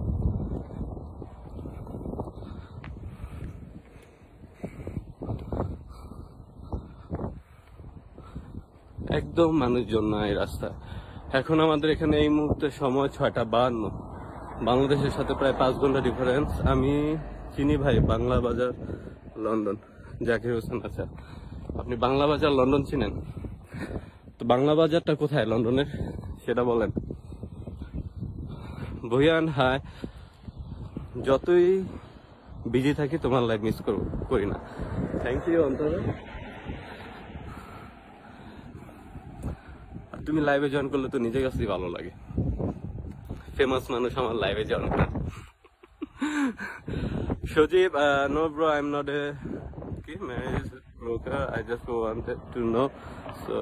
একদম মানুষজন নাই রাস্তা। এখন আমাদের এখানে এই মুহূর্তে সময় 6:52। বাংলাদেশের সাথে প্রায় 5 ঘন্টা ডিফারেন্স। আমি চিনি ভাই বাংলা বাজার লন্ডন, জাকির হোসেন। আচ্ছা, আপনি বাংলা বাজার লন্ডন চিনেন? তো বাংলা বাজারটা কোথায় লন্ডনের সেটা বলেন। ভুয়ান হাই, যতই বিজি থাকি তোমার লাইভ মিস করি না। Thank you Antara. তুমি লাইভে জয়েন করলে তো নিজের কাছেই ভালো লাগে। ফেমাস মানুষ আমার লাইভে জয়েন করে। Sajib, no bro, I am not a marriage broker, I just wanted to know. So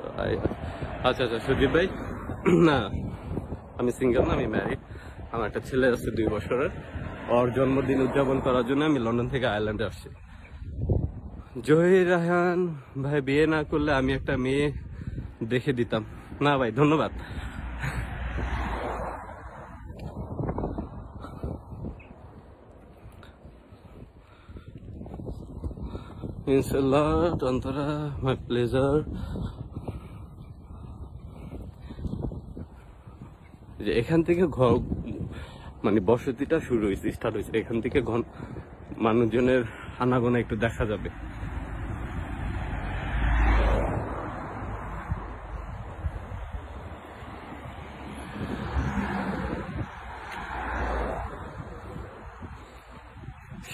আচ্ছা সজীব ভাই, না আমি সিঙ্গেল না, আমি ম্যারিড। আমার একটা ছেলে আছে 2 বছরের। ওর জন্মদিন উদযাপন করার জন্য আমি লন্ডন থেকে আয়ারল্যান্ডে আসছি। জহির রায়হান ভাই, বিয়ে না করলে আমি একটা মেয়ে দেখে দিতাম। না ভাই, ধন্যবাদ। Antara, my pleasure. যে এখান থেকে ঘর মানে বসতিটা শুরু হয়েছে, স্টার্ট হয়েছে এখান থেকে। মানুষজনের আনাগোনা একটু দেখা যাবে।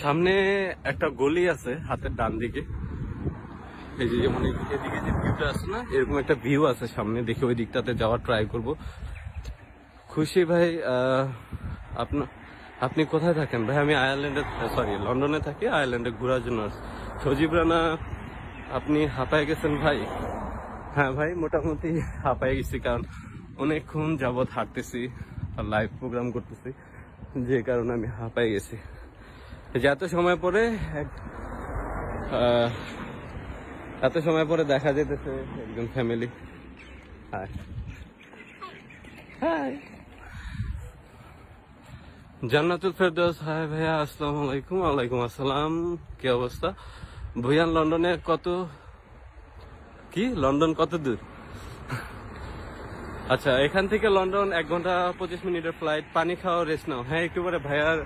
সামনে একটা গলি আছে হাতের ডান দিকে, এই যে যেমন এদিকে যে ভিউটা আছে না, এরকম একটা ভিউ আছে সামনে। দেখে ওই দিকটাতে যাওয়ার ট্রাই করব। খুশি ভাই, আপনি কোথায় থাকেন ভাই? আমি লন্ডনে থাকি, আয়ারল্যান্ডে ঘোরার জন্য। সজীব রানা, আপনি হাঁপায় গেছেন ভাই? হ্যাঁ ভাই, মোটামুটি হাঁপায় গেছি, কারণ অনেকক্ষণ যাবৎ হাঁটতেছি আর লাইভ প্রোগ্রাম করতেছি, যে কারণে আমি হাঁপায় গেছি। এত সময় পরে দেখা যেতেছে একজন family. High Jannatul Ferdous, high ভাইয়া, আসসালামু আলাইকুম। ওয়ালাইকুম আসসালাম, কি অবস্থা? ভুয়ান লন্ডনে লন্ডন কত দূর? আচ্ছা, এখান থেকে লন্ডন 1 ঘন্টা 25 মিনিটের ফ্লাইট। পানি খাওয়া, রেস্ট নাও। হ্যাঁ, একটু পরে ভাইয়ার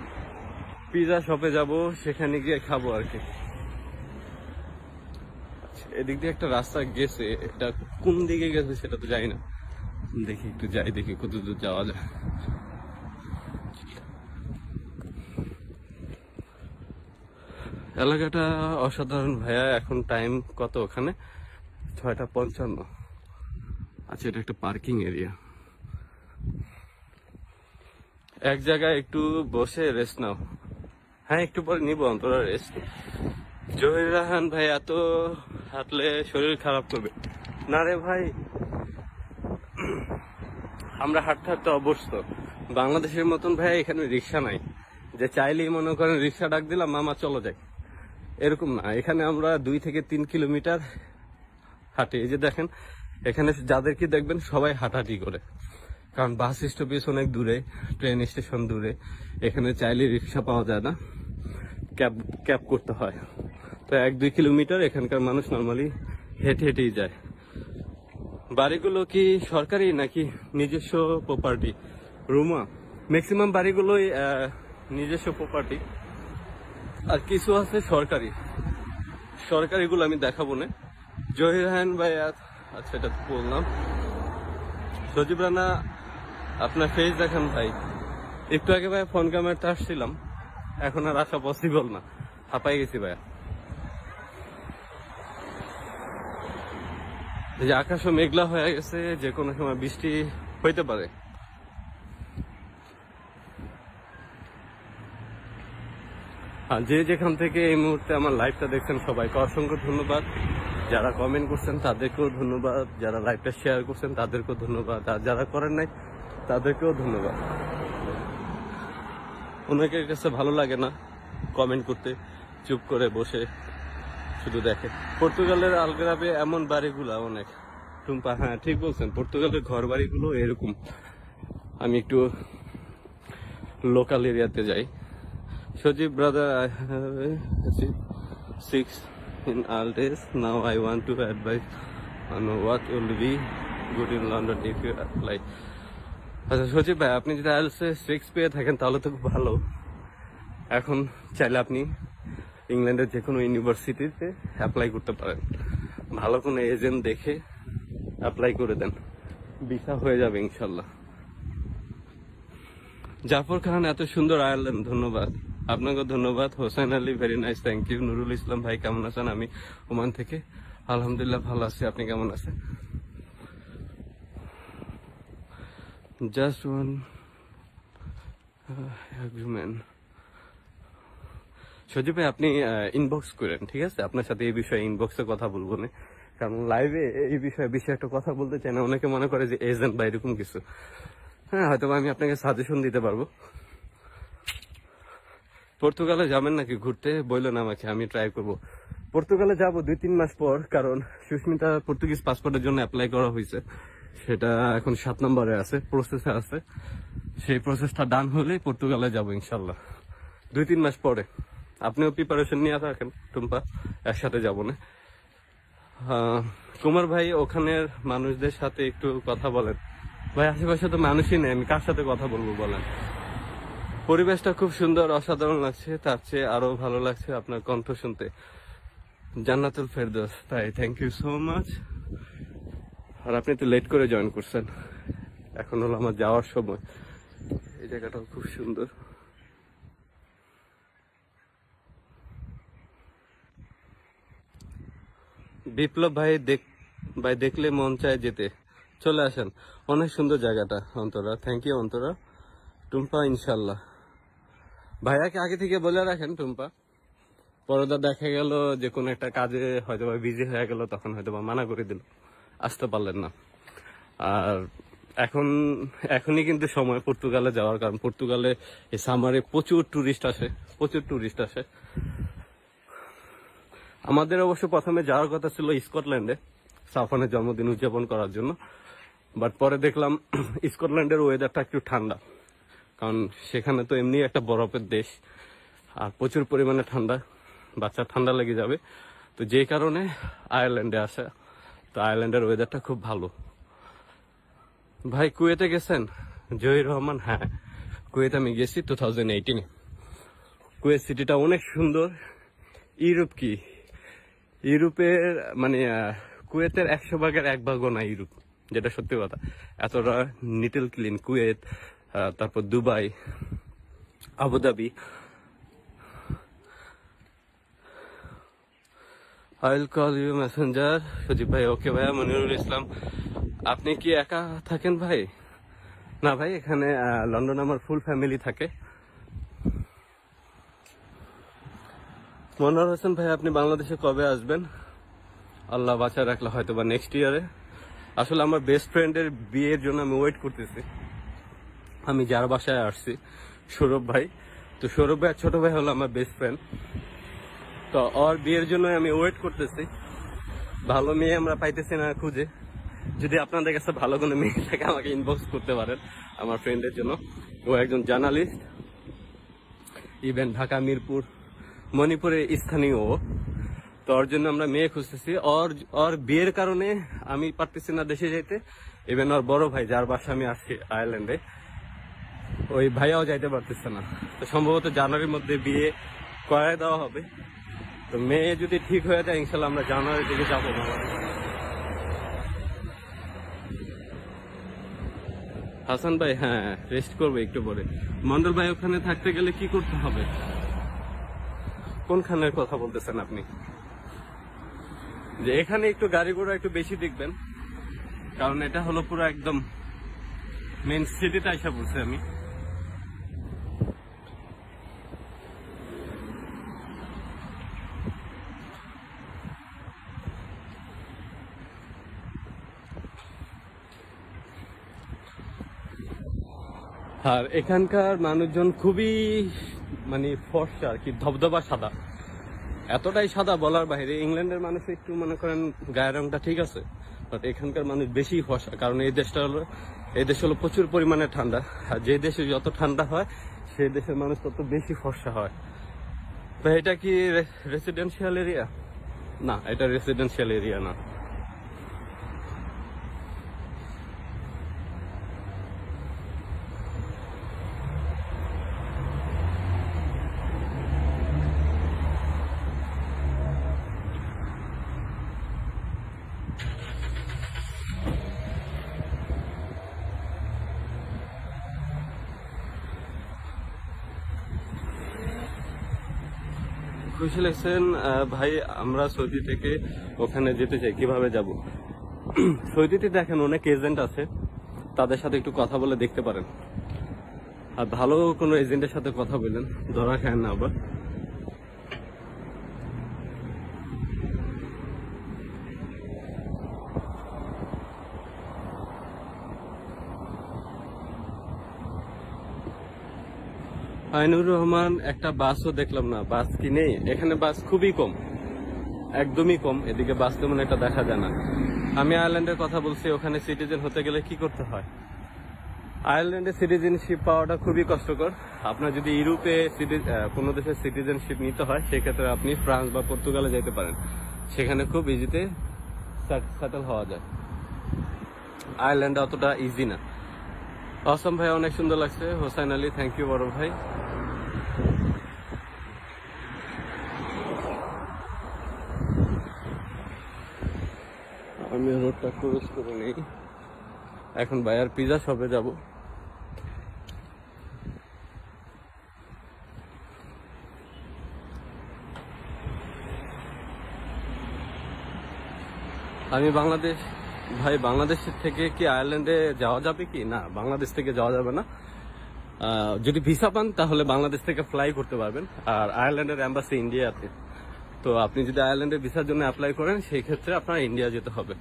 পিজা শপে যাব, সেখানে গিয়ে খাবো আর কি। এদিক দিয়ে একটা রাস্তা গেছে, এটা কোন দিকে গেছে সেটা তো জানি না। দেখি একটু যাই, দেখি কত দূর যাওয়া যায়। এলাকাটা অসাধারণ ভাইয়া। এখন টাইম কত ওখানে? 6:55। আচ্ছা, এটা একটা পার্কিং এরিয়া। এক জায়গায় একটু বসে রেস্ট নাও। হ্যাঁ, একটু পরে নিব অন্তরা রেস্ট। জহির রাহান ভাই, এত হাঁটলে শরীর খারাপ করবে। না রে ভাই, আমরা হাঁটতে হাঁটতে অভ্যস্ত। বাংলাদেশের মতন ভাই এখানে রিক্সা নাই যে চাইলেই মনে করেন রিক্সা ডাক দিলাম মামা চলো যাই, এরকম না। এখানে আমরা 2 থেকে 3 কিলোমিটার হাঁটি। এই যে দেখেন, এখানে যাদেরকে দেখবেন সবাই হাঁটাহাঁটি করে, কারণ বাস স্টপেজ অনেক দূরে, ট্রেন স্টেশন দূরে। এখানে চাইলে রিক্সা পাওয়া যায় না, ক্যাব করতে হয়। তো 1-2 কিলোমিটার এখানকার মানুষ নর্মালি হেঁটেই যায়। বাড়িগুলো কি সরকারি নাকি নিজস্ব প্রপার্টি? রুমা, ম্যাক্সিমাম বাড়িগুলোই নিজস্ব প্রপার্টি, আর কিছু আছে সরকারিগুলো আমি দেখাবো না। জহির রায়হান ভাই, আচ্ছা এটা বললাম। সজীব রানা, আপনার ফেস দেখান ভাই। একটু আগে ভাই ফোন ক্যামেরাতে আসছিলাম, এখন আর আসা পসিবল না, হাঁপাই গেছি ভাইয়া। যে আকাশও মেঘলা হয়ে গেছে, যে কোনো সময় বৃষ্টি হইতে পারে। আর যে যেখান থেকে এই মুহূর্তে আমার লাইভটা দেখছেন সবাইকে অসংখ্য ধন্যবাদ। যারা কমেন্ট করছেন তাদেরকেও ধন্যবাদ, যারা লাইভটা শেয়ার করছেন তাদেরকেও ধন্যবাদ, আর যারা করেন নাই তাদেরকেও ধন্যবাদ। অনেকের কাছে ভালো লাগে না কমেন্ট করতে, চুপ করে বসে শুধু দেখে। পর্তুগালের আলগ্রাবে এমন বাড়িগুলা অনেক। টুম্পা হ্যাঁ ঠিক বলছেন, পর্তুগালের ঘর বাড়িগুলো এরকম। আমি একটু লোকাল এরিয়াতে যাই। সজীব brother, I have a 6 in Aldes. Now I want to advise on what will be good in London if you apply. আচ্ছা সজীব ভাই, আপনি যদি আইএলটিএসে 6 পেয়ে থাকেন তাহলে তো খুব ভালো। এখন চাইলে আপনি ইংল্যান্ডের যে কোনো ইউনিভার্সিটিতে অ্যাপ্লাই করতে পারেন। ভালো কোনো এজেন্ট দেখে অ্যাপ্লাই করে দেন, ভিসা হয়ে যাবে ইনশাল্লাহ। জাফর খান, এত সুন্দর আয়ারল্যান্ড, ধন্যবাদ। আপনাকে ধন্যবাদ। Hossain Ali, very nice, thank you. Nurul Islam ভাই কেমন আছেন? আমি ওমান থেকে আলহামদুলিল্লাহ ভালো আছি, আপনি কেমন আছেন? Just one agreement. সজীব ভাই আপনি ইনবক্স করেন, ঠিক আছে? আপনার সাথে এই বিষয়ে ইনবক্সে কথা বলবো না, কারণ লাইভে এই বিষয়ে একটা কথা বলতে চাই না। অনেকে মনে করে যে এজেন্ট বা এরকম কিছু। হ্যাঁ, হয়তো আমি আপনাকে সাজেশন দিতে পারবো। পর্তুগালে যাবেন নাকি ঘুরতে? বললেন আমাকে, আমি ট্রাই করব। পর্তুগালে যাব 2-3 মাস পর, কারণ সুস্মিতা পর্তুগিজ পাসপোর্টের জন্য অ্যাপ্লাই করা হয়েছে। সেটা এখন 7 নম্বরে আছে, প্রসেসে আছে। সেই প্রসেসটা ডান হলে পর্তুগালে যাব ইনশাল্লাহ 2-3 মাস পরে। আপনিও প্রিপারেশন নিয়ে রাখেন টুম্পা, একসাথে যাবো না। কুমার ভাই, ওখানের মানুষদের সাথে একটু কথা বলেন। ভাই আশেপাশে তো মানুষই নেই, আমি কার সাথে কথা বলবো বলেন? পরিবেশটা খুব সুন্দর, অসাধারণ লাগছে। তার চেয়ে আরো ভালো লাগছে আপনার কণ্ঠ শুনতে। জান্নাতুল ফেরদৌস, তাই থ্যাংক ইউ সো মাচ। আর আপনি তো লেট করে জয়েন করছেন, এখন হলো আমার যাওয়ার সময়। এই জায়গাটাও খুব সুন্দর। বিপ্লব ভাই, দেখলে মন চায় যেতে, চলে আসেন। অনেক সুন্দর জায়গাটা অন্তরা, থ্যাংক ইউ অন্তরা। টুম্পা ইনশাল্লাহ। ভাইয়াকে আগে থেকে বলে রাখেন টুম্পা, পরদা দেখা গেল যে কোনো একটা কাজে হয়তো বা বিজি হয়ে গেল, তখন হয়তো বা মানা করে দিল, আসতে পারলেন না। আর এখনই কিন্তু সময় পর্তুগালে যাওয়ার, কারণ পর্তুগালে এই সামারে প্রচুর টুরিস্ট আসে। আমাদের অবশ্য প্রথমে যাওয়ার কথা ছিল স্কটল্যান্ডে সাফানের জন্মদিন উদযাপন করার জন্য, বাট পরে দেখলাম স্কটল্যান্ডের ওয়েদারটা একটু ঠান্ডা, কারণ সেখানে তো এমনি একটা বরফের দেশ আর প্রচুর পরিমাণে ঠান্ডা, বাচ্চা ঠান্ডা লেগে যাবে। তো যে কারণে আয়ারল্যান্ডে আসা। তো আয়ারল্যান্ডের ওয়েদারটা খুব ভালো। ভাই কুয়েতে গেছেন? জহির রহমান, হ্যাঁ কুয়েতে আমি গেছি 2018-এ। কুয়েত সিটিটা অনেক সুন্দর। ইউরোপের মানে কুয়েতের 100 ভাগের 1 ভাগও না ইউরোপ, যেটা সত্যি কথা। এতটা নিটেল ক্লিন কুয়েত, তারপর Dubai, Abu Dhabi. I will call you messenger. সজীব ভাই, ওকে ভাইয়া। মনিরুল ইসলাম, আপনি কি একা থাকেন ভাই? না ভাই, এখানে লন্ডন আমার ফুল ফ্যামিলি থাকে। মনোহর হোসেন ভাই, আপনি বাংলাদেশে কবে আসবেন? আল্লাহ বাঁচায় রাখলে হয়তো বা নেক্সট ইয়ারে। আসলে আমার বেস্ট ফ্রেন্ডের বিয়ের জন্য আমি ওয়েট করতেছি। আমি যার বাসায় আসছি, সৌরভ ভাই, তো সৌরভ ভাই ছোট ভাই হলো আমার বেস্ট ফ্রেন্ড। তো ওর বিয়ের জন্য আমি ওয়েট করতেছি। ভালো মেয়ে আমরা পাইতেছি না খুঁজে। যদি আপনাদের কাছে ভালো কোনো মেয়ে থাকে আমাকে ইনবক্স করতে পারেন আমার ফ্রেন্ডের জন্য। ও একজন জার্নালিস্ট, ইভেন ঢাকা, মিরপুর, মণিপুরের স্থানীয়। তো ওর জন্য আমরা মেয়ে খুঁজতেছি। ওর বিয়ের কারণে আমি পারতেছি না দেশে যেতে। ইভেন ওর বড় ভাই, যার বাসা আমি আসছি আয়ারল্যান্ডে, ওই ভাইয়াও যাইতে পারতেছে না। তো সম্ভবত জানুয়ারির মধ্যে বিয়ে করায় দেওয়া হবে। তো মেয়ে যদি ঠিক হয়ে যায় ইনশাল্লাহ আমরা জানুয়ারির দিকে যাবো। হাসান ভাই, হ্যাঁ রেস্ট করবে একটু পরে। মন্ডল ভাই, ওখানে থাকতে গেলে কি করতে হবে? কোনখানের কথা বলতেছেন আপনি? যে এখানে একটু গাড়ি ঘোড়া একটু বেশি দেখবেন, কারণ এটা হলো পুরো একদম মেন সিটিতে আইসা পড়ছি আমি। আর এখানকার মানুষজন খুবই মানে ফর্সা আর কি, ধবধবা সাদা, এতটাই সাদা বলার বাইরে। ইংল্যান্ডের মানুষ একটু মনে করেন গায়ের রংটা ঠিক আছে, বাট এখানকার মানুষ বেশি ফর্সা, কারণ এই দেশ হলো প্রচুর পরিমাণে ঠান্ডা। আর যে দেশে যত ঠান্ডা হয় সেই দেশের মানুষ তত বেশি ফর্সা হয়। তো এটা কি রেসিডেন্সিয়াল এরিয়া? না, এটা রেসিডেন্সিয়াল এরিয়া না। খুশি লাগছেন ভাই? আমরা সৌদি থেকে ওখানে যেতে চাই, কিভাবে যাব? সৌদিতে দেখেন অনেক এজেন্ট আছে, তাদের সাথে একটু কথা বলে দেখতে পারেন। আর ভালো কোনো এজেন্টের সাথে কথা বললেন, ধরা খায় না আবার। আইনুর রহমান, একটা বাসও দেখলাম না। বাস কি নেই এখানে? বাস খুবই কম, একদমই কম। এদিকে বাস তেমন একটা দেখা যায় না। আমি আয়ারল্যান্ডের কথা বলছি, ওখানে সিটিজেন হতে গেলে কি করতে হয়? আয়ারল্যান্ডে সিটিজেনশিপ পাওয়াটা খুবই কষ্টকর। আপনার যদি ইউরোপে কোনো দেশের সিটিজেনশিপ নিতে হয়, সেক্ষেত্রে আপনি ফ্রান্স বা পর্তুগালে যেতে পারেন, সেখানে খুব ইজিতে সেটেল হওয়া যায়। আয়ারল্যান্ডে অতটা ইজি না। অসম ভাই, অনেক সুন্দর লাগছে। হোসাইন আলী, থ্যাংক ইউ বড় ভাই। আমি রোডটা ক্রস করে নেই এখন ভাই, আর পিজা শপে যাব। আমি বাংলাদেশ ভাই, বাংলাদেশের থেকে কি আয়ারল্যান্ডে যাওয়া যাবে কি? না, বাংলাদেশ থেকে যাওয়া যাবে না। যদি ভিসা পান তাহলে বাংলাদেশ থেকে ফ্লাই করতে পারবেন। আর আয়ারল্যান্ডের এম্বাসি ইন্ডিয়াতে, তো আপনি যদি আয়ারল্যান্ডের ভিসার জন্য অ্যাপ্লাই করেন, সেই ক্ষেত্রে আপনার ইন্ডিয়া যেতে হবে।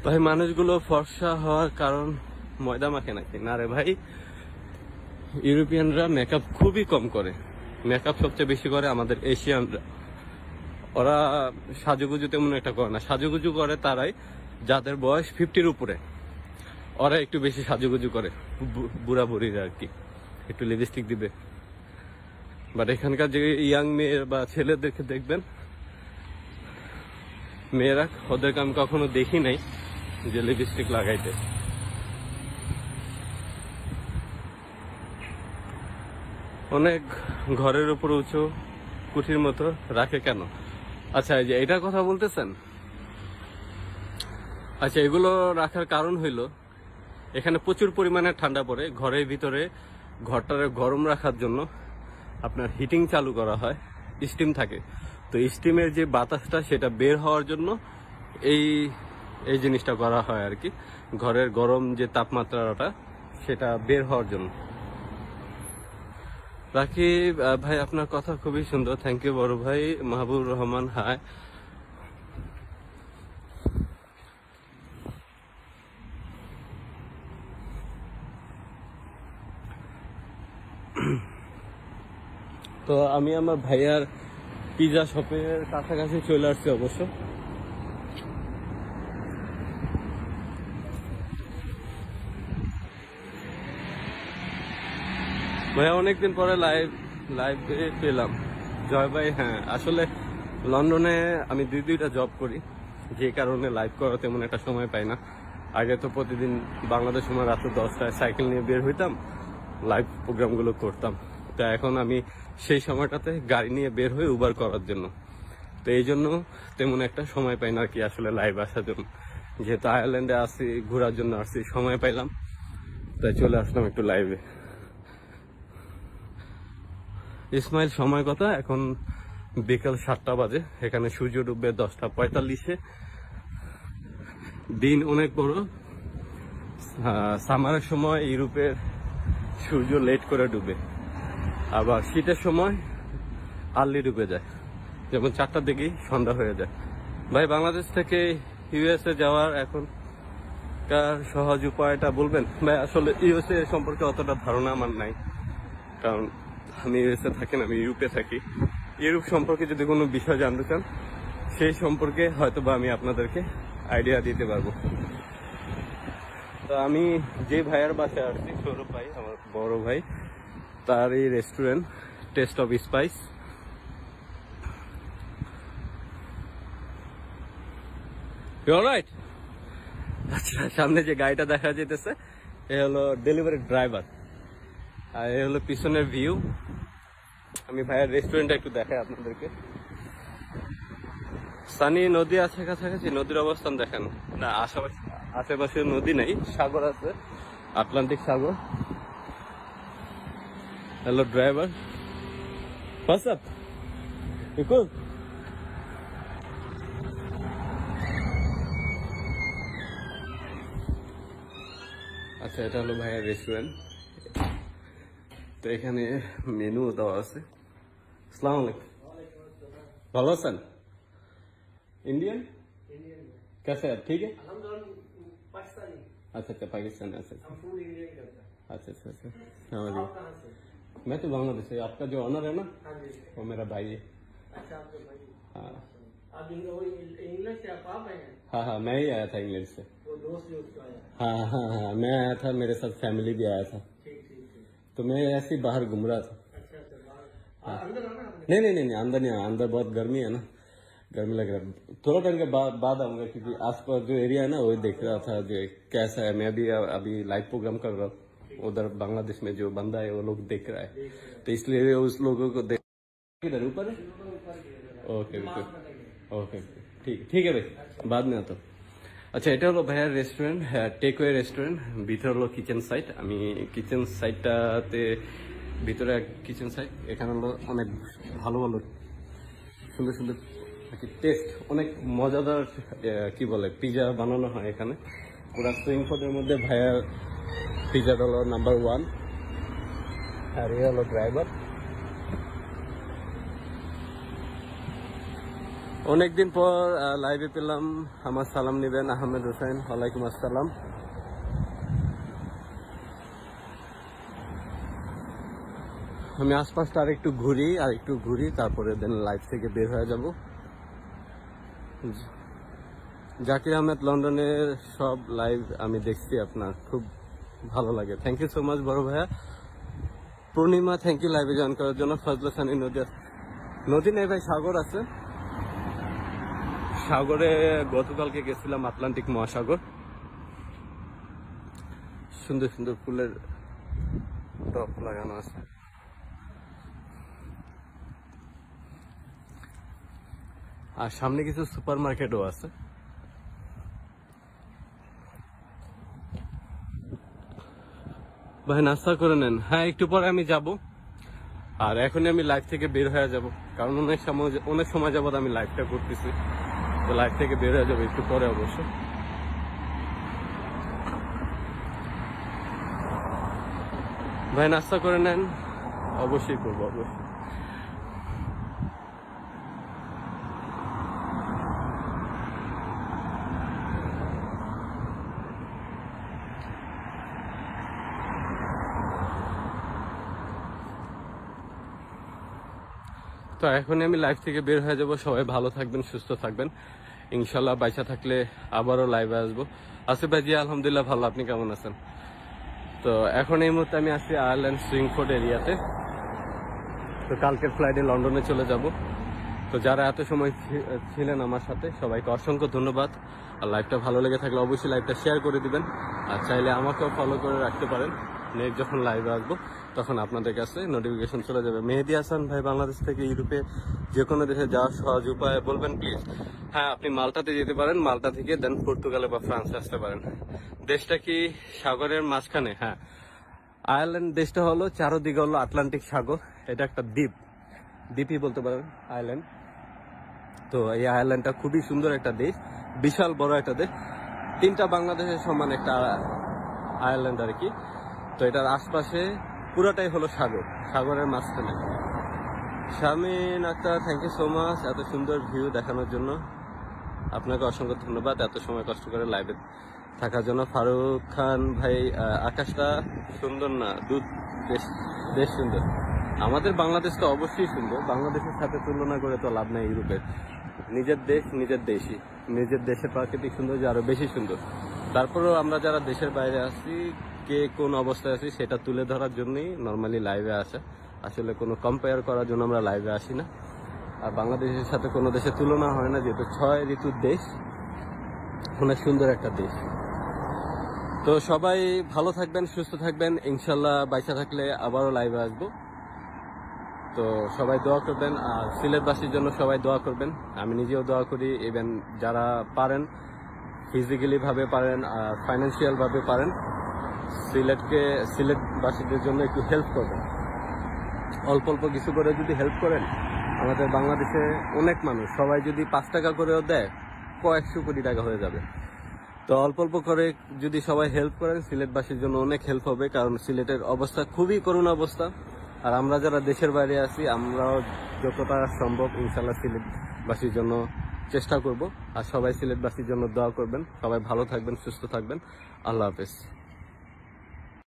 ভাই, মানুষগুলো ফর্সা হওয়ার কারণ ময়দা মাখে নাকি? না রে ভাই, ইউরোপিয়ানরা মেকআপ খুবই কম করে। মেকআপ সবচেয়ে বেশি করে আমাদের এশিয়ানরা। ওরা সাজুগুজু তেমন একটা করে না। সাজুগুজু করে তারাই যাদের বয়স 50-র উপরে, ওরা একটু বেশি সাজুগুজু করে। বুড়া বুড়িরা আর কি, একটু লিপস্টিক দিবে। বাট এখানকার যে ইয়াং মেয়ে বা ছেলেদেরকে দেখবেন, মেয়েরা, ওদেরকে আমি কখনো দেখি নাই যে লিপস্টিক লাগাইতে। অনেক ঘরের উপর উঁচু কুঠির মতো রাখে কেন? আচ্ছা, এই যে এটার কথা বলতেছেন। আচ্ছা, এগুলো রাখার কারণ হইল এখানে প্রচুর পরিমাণে ঠান্ডা পড়ে। ঘরের ভিতরে ঘরটারে গরম রাখার জন্য আপনার হিটিং চালু করা হয়, স্টিম থাকে। তো স্টিমের যে বাতাসটা, সেটা বের হওয়ার জন্য এই জিনিসটা করা হয় আর কি। ঘরের গরম যে তাপমাত্রাটা, সেটা বের হওয়ার জন্য। বাকি ভাই, আপনার কথা খুবই সুন্দর, থ্যাংক ইউ বড় ভাই। মাহবুবুর রহমান, হাই। তো আমি আমার ভাইয়ার পিজা শপের কাছাকাছি চলে আসছি অবশ্য। ভাইয়া, অনেকদিন পরে লাইভে পেলাম। জয় ভাই, হ্যাঁ, আসলে লন্ডনে আমি দুইটা জব করি, যে কারণে লাইভ করা তেমন একটা সময় পাই না। আগে তো প্রতিদিন বাংলাদেশ সময় রাত 10টায় সাইকেল নিয়ে বের হইতাম, লাইভ প্রোগ্রামগুলো করতাম। তো এখন আমি সেই সময়টাতে গাড়ি নিয়ে বের হই উবার করার জন্য। তো এই জন্য তেমন একটা সময় পাই না আর কি আসলে লাইভ আসার জন্য। যেহেতু আয়ারল্যান্ডে আসি, ঘোরার জন্য আসছি, সময় পাইলাম, তাই চলে আসলাম একটু লাইভে। ইসমাইল, সময় কথা এখন বিকাল 7টা বাজে। এখানে সূর্য ডুববে 10টা 45-এ। দিন অনেক বড়। সামারের সময় ইউরোপের সূর্য লেট করে ডুবে, আবার শীতের সময় আর্লি ডুবে যায়, যেমন 4টার দিকেই সন্ধ্যা হয়ে যায়। ভাই বাংলাদেশ থেকে ইউএসএ যাওয়ার এখন কার সহজ উপায়টা বলবেন? ভাই আসলে ইউএসএ সম্পর্কে অতটা ধারণা আমার নাই, কারণ আমি ইউএসএ থাকি না, আমি ইউরোপে থাকি। ইউরোপ সম্পর্কে যদি কোনো বিষয় জানতে চান সেই সম্পর্কে হয়তো বা আমি আপনাদেরকে আইডিয়া দিতে পারবো। তো আমি যে ভাইয়ের বাসায় আসছি, সৌরভ ভাই আমার বড় ভাই, তার এই restaurant test of spice. Alright, আচ্ছা সামনে যে গাড়িটা দেখা যেতেছে এ হলো ডেলিভারি ড্রাইভার, আর এ হলো পিছনের ভিউ। আমি ভাইয়ের রেস্টুরেন্টটা একটু দেখাই আপনাদেরকে। সানি নদী আছে কাছাকাছি, নদীর অবস্থান দেখেন না, আশেপাশে নদী নেই, সাগর আছে, আটলান্টিক সাগর। Hello driver, what's up, you cool? আচ্ছা এটা হলো ভাইয়ের রেস্টুরেন্ট। তো এখানে মেনু দেওয়া আছে। আসসালামু আলাইকুম, ভালো আছেন? इंडियन कैसे है? ठीक है। पाकिस्तानी। अच्छा अच्छा पाकिस्तान, अच्छा हम फूड इंडिया ही करते हैं। अच्छा अच्छा अच्छा समझ आप गया। कहाँ से? मैं तो बांग्लादेश से। आपका जो ऑनर है ना, हाँ जी। वो मेरा भाई है। अच्छा आपके भाई। हाँ आप इंग्लैंड से आप आए हैं? हाँ हाँ, मैं ही आया था इंग्लैंड से। वो दोस्त जो उसका आया। हाँ हाँ हाँ, मैं आया था, मेरे साथ फैमिली भी आया था। ठीक ठीक ठीक। तो मैं ऐसे ही बाहर घूम रहा था। अच्छा अच्छा बाहर अंदर आना आपने? नहीं नहीं नहीं नहीं, अंदर नहीं आया, अंदर बहुत गर्मी है ना, गर्मी लग रहा है। थोड़ा टाइम के बाद आऊंगा, क्योंकि आसपास जो एरिया है ना वही देख रहा था जो कैसा है। मैं भी अभी लाइव प्रोग्राम कर रहा हूँ, उधर बांग्लादेश में जो बंदा है वो लोग देख रहा है, तो इसलिए उस लोगों को देख। इधर ऊपर है? ओके ओके ओके, ठीक ठीक है भाई, बाद में आता हूँ। আচ্ছা এটা হলো ভাইয়ার রেস্টুরেন্ট, টেকওয়ে রেস্টুরেন্ট। ভিতরে হলো কিচেন সাইট। আমি কিচেন সাইটটাতে, ভিতরে কিচেন সাইট, এখানে হলো অনেক ভালো ভালো সুন্দর সুন্দর টেস্ট, অনেক মজাদার কি বলে পিজা বানানো হয় এখানে। পুরা সুইং ফুডের মধ্যে ভাইয়ার পিজাটা হলো নাম্বার 1। আর এ হলো ড্রাইভার। অনেকদিন পর লাইভে পেলাম, আমার সালাম নিবেন আহমেদ হোসেন। ওয়ালাইকুম আসসালাম। আমি আশপাশটা আর একটু ঘুরি তারপরে দেন লাইভ থেকে বের হয়ে যাব। জাকির আহমেদ লন্ডনের সব লাইভ আমি দেখছি আপনার, খুব ভালো লাগে। থ্যাংক ইউ সো মাচ বড় ভাইয়া। পূর্ণিমা থ্যাংক ইউ লাইভে জয়েন করার জন্য। ফজলা সানি নদী নেই ভাই, সাগর আছে। সাগরে গতকালকে গেছিলাম, আটলান্টিক মহাসাগর। সুন্দর সুন্দর ফুলের টপ লাগানো আছে। আর সামনে কিছু সুপার মার্কেটও আছে। ভাই নাস্তা করে নেন। হ্যাঁ একটু পরে আমি যাব, আর এখনই আমি লাইভ থেকে বের হয়ে যাব, কারণ অনেক সময় যাবত আমি লাইভটা করতেছি, তো লাইভ থেকে বের হয়ে যাবো একটু পরে অবশ্য। ভাই নাস্তা করে নেন। অবশ্যই করবো, অবশ্যই। তো এখনই আমি লাইভ থেকে বের হয়ে যাব। সবাই ভালো থাকবেন, সুস্থ থাকবেন, ইনশাল্লাহ বাইচা থাকলে আবারও লাইভে আসবো। আসিফ ভাই জি আলহামদুলিল্লাহ ভালো, আপনি কেমন আছেন? তো এখন এই মুহূর্তে আমি আসছি আয়ারল্যান্ড সুইংফোর্ড এরিয়াতে। তো কালকের ফ্লাইটে লন্ডনে চলে যাব। তো যারা এত সময় ছিলেন আমার সাথে, সবাইকে অসংখ্য ধন্যবাদ। আর লাইভটা ভালো লেগে থাকলে অবশ্যই লাইভটা শেয়ার করে দিবেন, আর চাইলে আমাকেও ফলো করে রাখতে পারেন। নেক্সট যখন লাইভে আসবো তখন আপনাদের কাছে নোটিফিকেশন চলে যাবে। মেহেদি হাসান ভাই বাংলাদেশ থেকে ইউরোপে যে কোনো দেশে যাওয়ার সহজ উপায় বলবেন প্লিজ। হ্যাঁ আপনি মাল্টাতে যেতে পারেন, মাল্টা থেকে দেন পর্তুগালে বা ফ্রান্সে আসতে পারেন। দেশটা কি সাগরের মাঝখানে? হ্যাঁ, আয়ারল্যান্ড দেশটা হলো চারদিকে হলো আটলান্টিক সাগর। এটা একটা দ্বীপই বলতে পারেন আয়ারল্যান্ড। তো এই আয়ারল্যান্ডটা খুবই সুন্দর একটা দেশ, বিশাল বড় একটা দেশ, 3টা বাংলাদেশের সমান একটা আয়ারল্যান্ড আর কি। তো এটার আশপাশে পুরোটাই হলো সাগর, সাগরের মাঝখানে। Shamin Akhtar thank you so much এত সুন্দর ভিউ দেখানোর জন্য। আপনাকে অসংখ্য ধন্যবাদ এত সময় কষ্ট করে লাইভে থাকার জন্য। ফারুক খান ভাই, আকাশটা সুন্দর না? বেশ সুন্দর। আমাদের বাংলাদেশ তো অবশ্যই সুন্দর, বাংলাদেশের সাথে তুলনা করে তো লাভ নাই। ইউরোপের নিজের দেশ, নিজের দেশের প্রাকৃতিক সৌন্দর্য আরো বেশি সুন্দর। তারপরেও আমরা যারা দেশের বাইরে আছি, কে কোন অবস্থায় আছি সেটা তুলে ধরার জন্যই নর্মালি লাইভে আসা। আসলে কোনো কম্পেয়ার করার জন্য আমরা লাইভে আসি না। আর বাংলাদেশের সাথে কোনো দেশের তুলনা হয় না, যেহেতু 6 ঋতুর দেশ, অনেক সুন্দর একটা দেশ। তো সবাই ভালো থাকবেন, সুস্থ থাকবেন, ইনশাল্লাহ বাইচা থাকলে আবারও লাইভে আসবো। তো সবাই দোয়া করবেন, আর সিলেটবাসীর জন্য সবাই দোয়া করবেন। আমি নিজেও দোয়া করি। ইভেন যারা পারেন, ফিজিক্যালি ভাবে পারেন আর ফাইন্যান্সিয়াল ভাবে পারেন, সিলেটবাসীদের জন্য একটু হেল্প করবেন। অল্প অল্প কিছু করে যদি হেল্প করেন, আমাদের বাংলাদেশে অনেক মানুষ, সবাই যদি 5 টাকা করেও দেয়, কয়েকশো কোটি টাকা হয়ে যাবে। তো অল্প অল্প করে যদি সবাই হেল্প করেন, সিলেটবাসীর জন্য অনেক হেল্প হবে। কারণ সিলেটের অবস্থা খুবই করুণ অবস্থা। আর আমরা যারা দেশের বাইরে আছি, আমরাও যতটা সম্ভব ইনশাল্লাহ সিলেটবাসীর জন্য চেষ্টা করব। আর সবাই সিলেটবাসীর জন্য দোয়া করবেন। সবাই ভালো থাকবেন, সুস্থ থাকবেন। আল্লাহ হাফেজ।